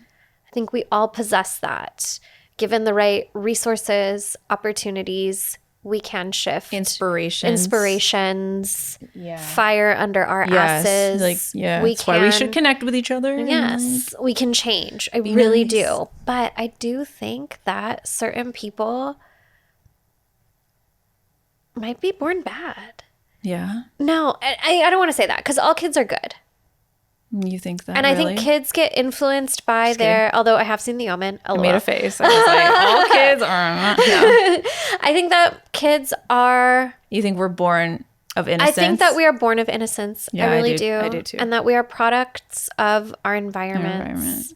Speaker 2: I think we all possess that. Given the right resources, opportunities, we can shift. Inspirations. Fire under our asses.
Speaker 1: That's why we should connect with each other.
Speaker 2: Yes, we can change. I really do. But I do think that certain people might be born bad.
Speaker 1: Yeah.
Speaker 2: No, I don't want to say that because all kids are good.
Speaker 1: You think that?
Speaker 2: And I think kids get influenced by although I have seen The Omen.
Speaker 1: I made a face. I was like, all kids are not. No.
Speaker 2: I think that kids are.
Speaker 1: You think we're born of innocence?
Speaker 2: I think that we are born of innocence.
Speaker 1: Yeah,
Speaker 2: I really do.
Speaker 1: I do too.
Speaker 2: And that we are products of our environments.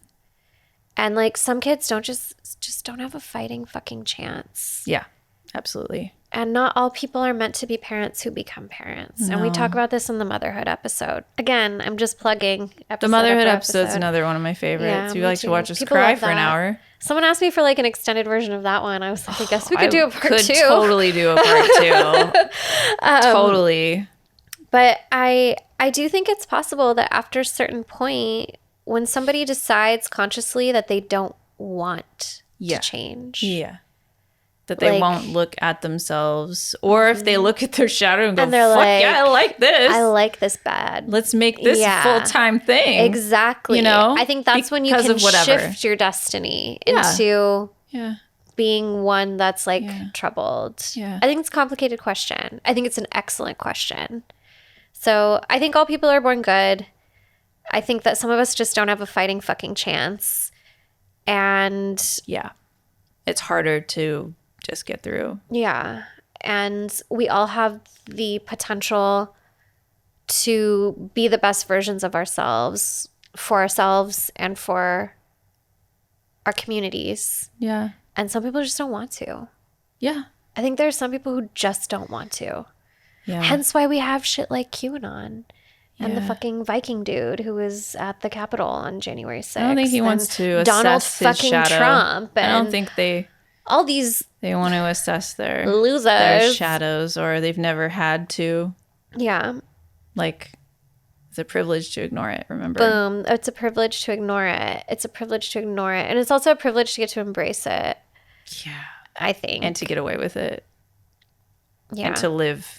Speaker 2: And like some kids just don't have a fighting fucking chance.
Speaker 1: Yeah, absolutely.
Speaker 2: And not all people are meant to be parents who become parents. No. And we talk about this in the motherhood episode. Again, I'm just plugging
Speaker 1: the motherhood episode's another one of my favorites. You like to watch us cry for an hour.
Speaker 2: Someone asked me for like an extended version of that one. I was like, I guess we could do a part two.
Speaker 1: Totally do a part two. Totally.
Speaker 2: But I do think it's possible that after a certain point, when somebody decides consciously that they don't want to change.
Speaker 1: Yeah. That they won't look at themselves, or if they look at their shadow and go, "Fuck yeah, I like this.
Speaker 2: I like this bad.
Speaker 1: Let's make this a full-time thing."
Speaker 2: Exactly.
Speaker 1: You know,
Speaker 2: I think that's when you can shift your destiny into being one that's like troubled.
Speaker 1: Yeah.
Speaker 2: I think it's a complicated question. I think it's an excellent question. So I think all people are born good. I think that some of us just don't have a fighting fucking chance, and
Speaker 1: it's harder to just get through.
Speaker 2: Yeah. And we all have the potential to be the best versions of ourselves for ourselves and for our communities.
Speaker 1: Yeah.
Speaker 2: And some people just don't want to.
Speaker 1: Yeah.
Speaker 2: I think there's some people who just don't want to.
Speaker 1: Yeah.
Speaker 2: Hence why we have shit like QAnon and the fucking Viking dude who was at the Capitol on January 6th.
Speaker 1: I don't think he wants to
Speaker 2: Donald
Speaker 1: assess his
Speaker 2: fucking
Speaker 1: shadow.
Speaker 2: Trump. And
Speaker 1: I don't think
Speaker 2: all these
Speaker 1: they want to assess their
Speaker 2: losers,
Speaker 1: shadows, or they've never had to.
Speaker 2: Yeah.
Speaker 1: Like, it's a privilege to ignore it, remember?
Speaker 2: Boom. It's a privilege to ignore it. It's a privilege to ignore it. And it's also a privilege to get to embrace it.
Speaker 1: Yeah.
Speaker 2: I think.
Speaker 1: And to get away with it.
Speaker 2: Yeah.
Speaker 1: And to live.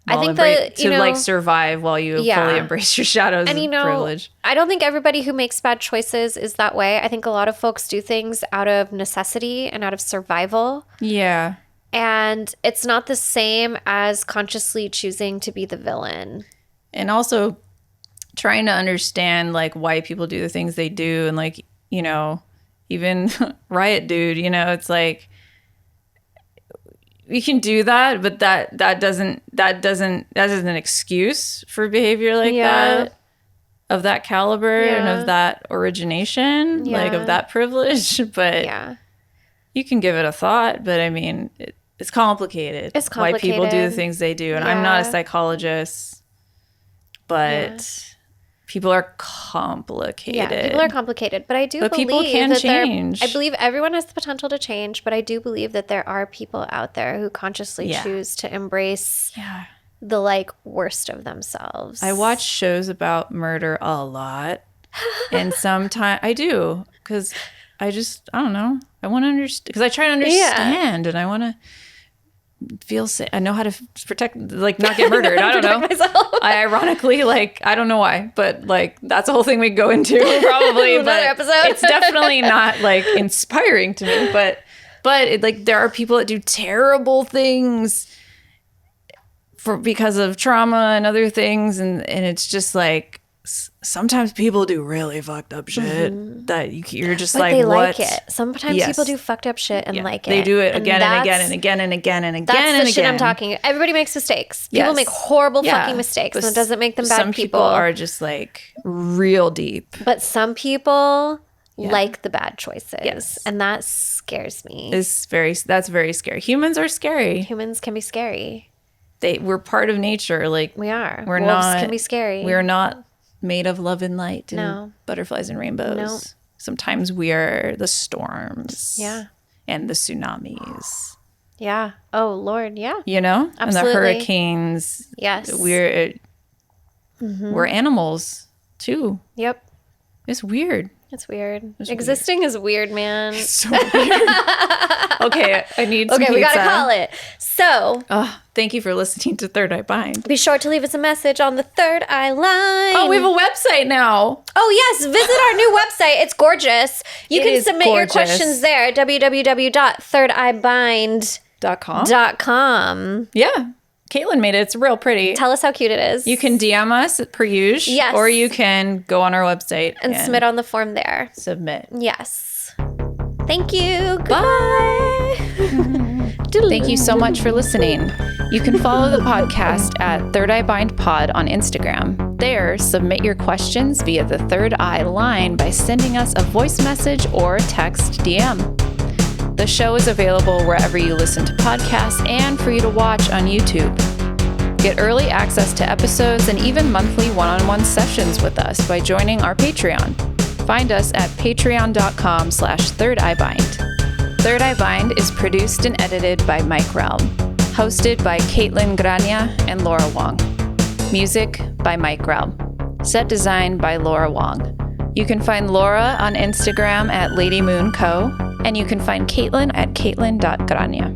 Speaker 2: I think that,
Speaker 1: to like survive while you fully embrace your shadows and privilege.
Speaker 2: I don't think everybody who makes bad choices is that way. I think a lot of folks do things out of necessity and out of survival.
Speaker 1: Yeah.
Speaker 2: And it's not the same as consciously choosing to be the villain.
Speaker 1: And also trying to understand like why people do the things they do, and like, you know, even Riot Dude, you know, it's like we can do that, but that isn't an excuse for behavior like that, of that caliber and of that origination, like of that privilege. But you can give it a thought. But I mean, it's complicated.
Speaker 2: It's complicated.
Speaker 1: Why people do the things they do. And I'm not a psychologist, but people are complicated.
Speaker 2: Yeah, people are complicated. But I do believe
Speaker 1: people can change.
Speaker 2: I believe everyone has the potential to change, but I do believe that there are people out there who consciously choose to embrace the like worst of themselves.
Speaker 1: I watch shows about murder a lot. And sometimes I do, because I don't know. I want to understand, because I try to understand and I want to feel safe. I know how to protect, like, not get murdered. I don't know. I ironically, like, I don't know why, but like that's a whole thing we go into probably.
Speaker 2: Another episode.
Speaker 1: It's definitely not like inspiring to me. But like there are people that do terrible things because of trauma and other things, and it's just like sometimes people do really fucked up shit that you're just
Speaker 2: but
Speaker 1: like,
Speaker 2: they
Speaker 1: what?
Speaker 2: like it. Sometimes people do fucked up shit and like it.
Speaker 1: They do it again and again and again and again and again
Speaker 2: that's
Speaker 1: and
Speaker 2: the shit I'm talking. Everybody makes mistakes. People make horrible fucking mistakes, and it doesn't make them bad
Speaker 1: some people are just like real deep.
Speaker 2: But some people like the bad choices, and that scares me.
Speaker 1: That's very scary. Humans are scary.
Speaker 2: Humans can be scary.
Speaker 1: We're part of nature. Like
Speaker 2: we are.
Speaker 1: Wolves
Speaker 2: can be scary.
Speaker 1: We're not made of love and light and
Speaker 2: No.
Speaker 1: butterflies and rainbows.
Speaker 2: No.
Speaker 1: Sometimes we are the storms.
Speaker 2: Yeah.
Speaker 1: And the tsunamis.
Speaker 2: Yeah. Oh, Lord. Yeah.
Speaker 1: You know?
Speaker 2: Absolutely.
Speaker 1: And the hurricanes.
Speaker 2: Yes.
Speaker 1: We're animals too.
Speaker 2: Yep.
Speaker 1: It's weird.
Speaker 2: It's weird.
Speaker 1: It's
Speaker 2: Existing is weird, man.
Speaker 1: It's so weird. Okay, I need some
Speaker 2: Okay, we
Speaker 1: pizza.
Speaker 2: gotta call it. So,
Speaker 1: Thank you for listening to Third Eye Bind.
Speaker 2: be sure to leave us a message on the Third Eye line.
Speaker 1: Oh, we have a website now.
Speaker 2: Oh, yes. Visit our new website. It's gorgeous. You can submit your
Speaker 1: gorgeous.
Speaker 2: questions there at www.thirdeyebind.com.
Speaker 1: Yeah. Caitlin made it. It's real pretty.
Speaker 2: Tell us how cute it is.
Speaker 1: You can DM us per usual.
Speaker 2: Yes.
Speaker 1: Or you can go on our website
Speaker 2: and submit on the form there.
Speaker 1: Submit.
Speaker 2: Yes. Thank you.
Speaker 1: Bye. Thank you so much for listening. You can follow the podcast at Third Eye Bind Pod on Instagram. There, submit your questions via the Third Eye line by sending us a voice message or text DM. The show is available wherever you listen to podcasts and for you to watch on YouTube. Get early access to episodes and even monthly one-on-one sessions with us by joining our Patreon. Find us at patreon.com/thirdeyebind. Third Eye Bind is produced and edited by Mike Realm. Hosted by Caitlin Grania and Laura Wong. Music by Mike Realm. Set design by Laura Wong. You can find Laura on Instagram at Lady Moon Co. And you can find Caitlin at caitlin.grania.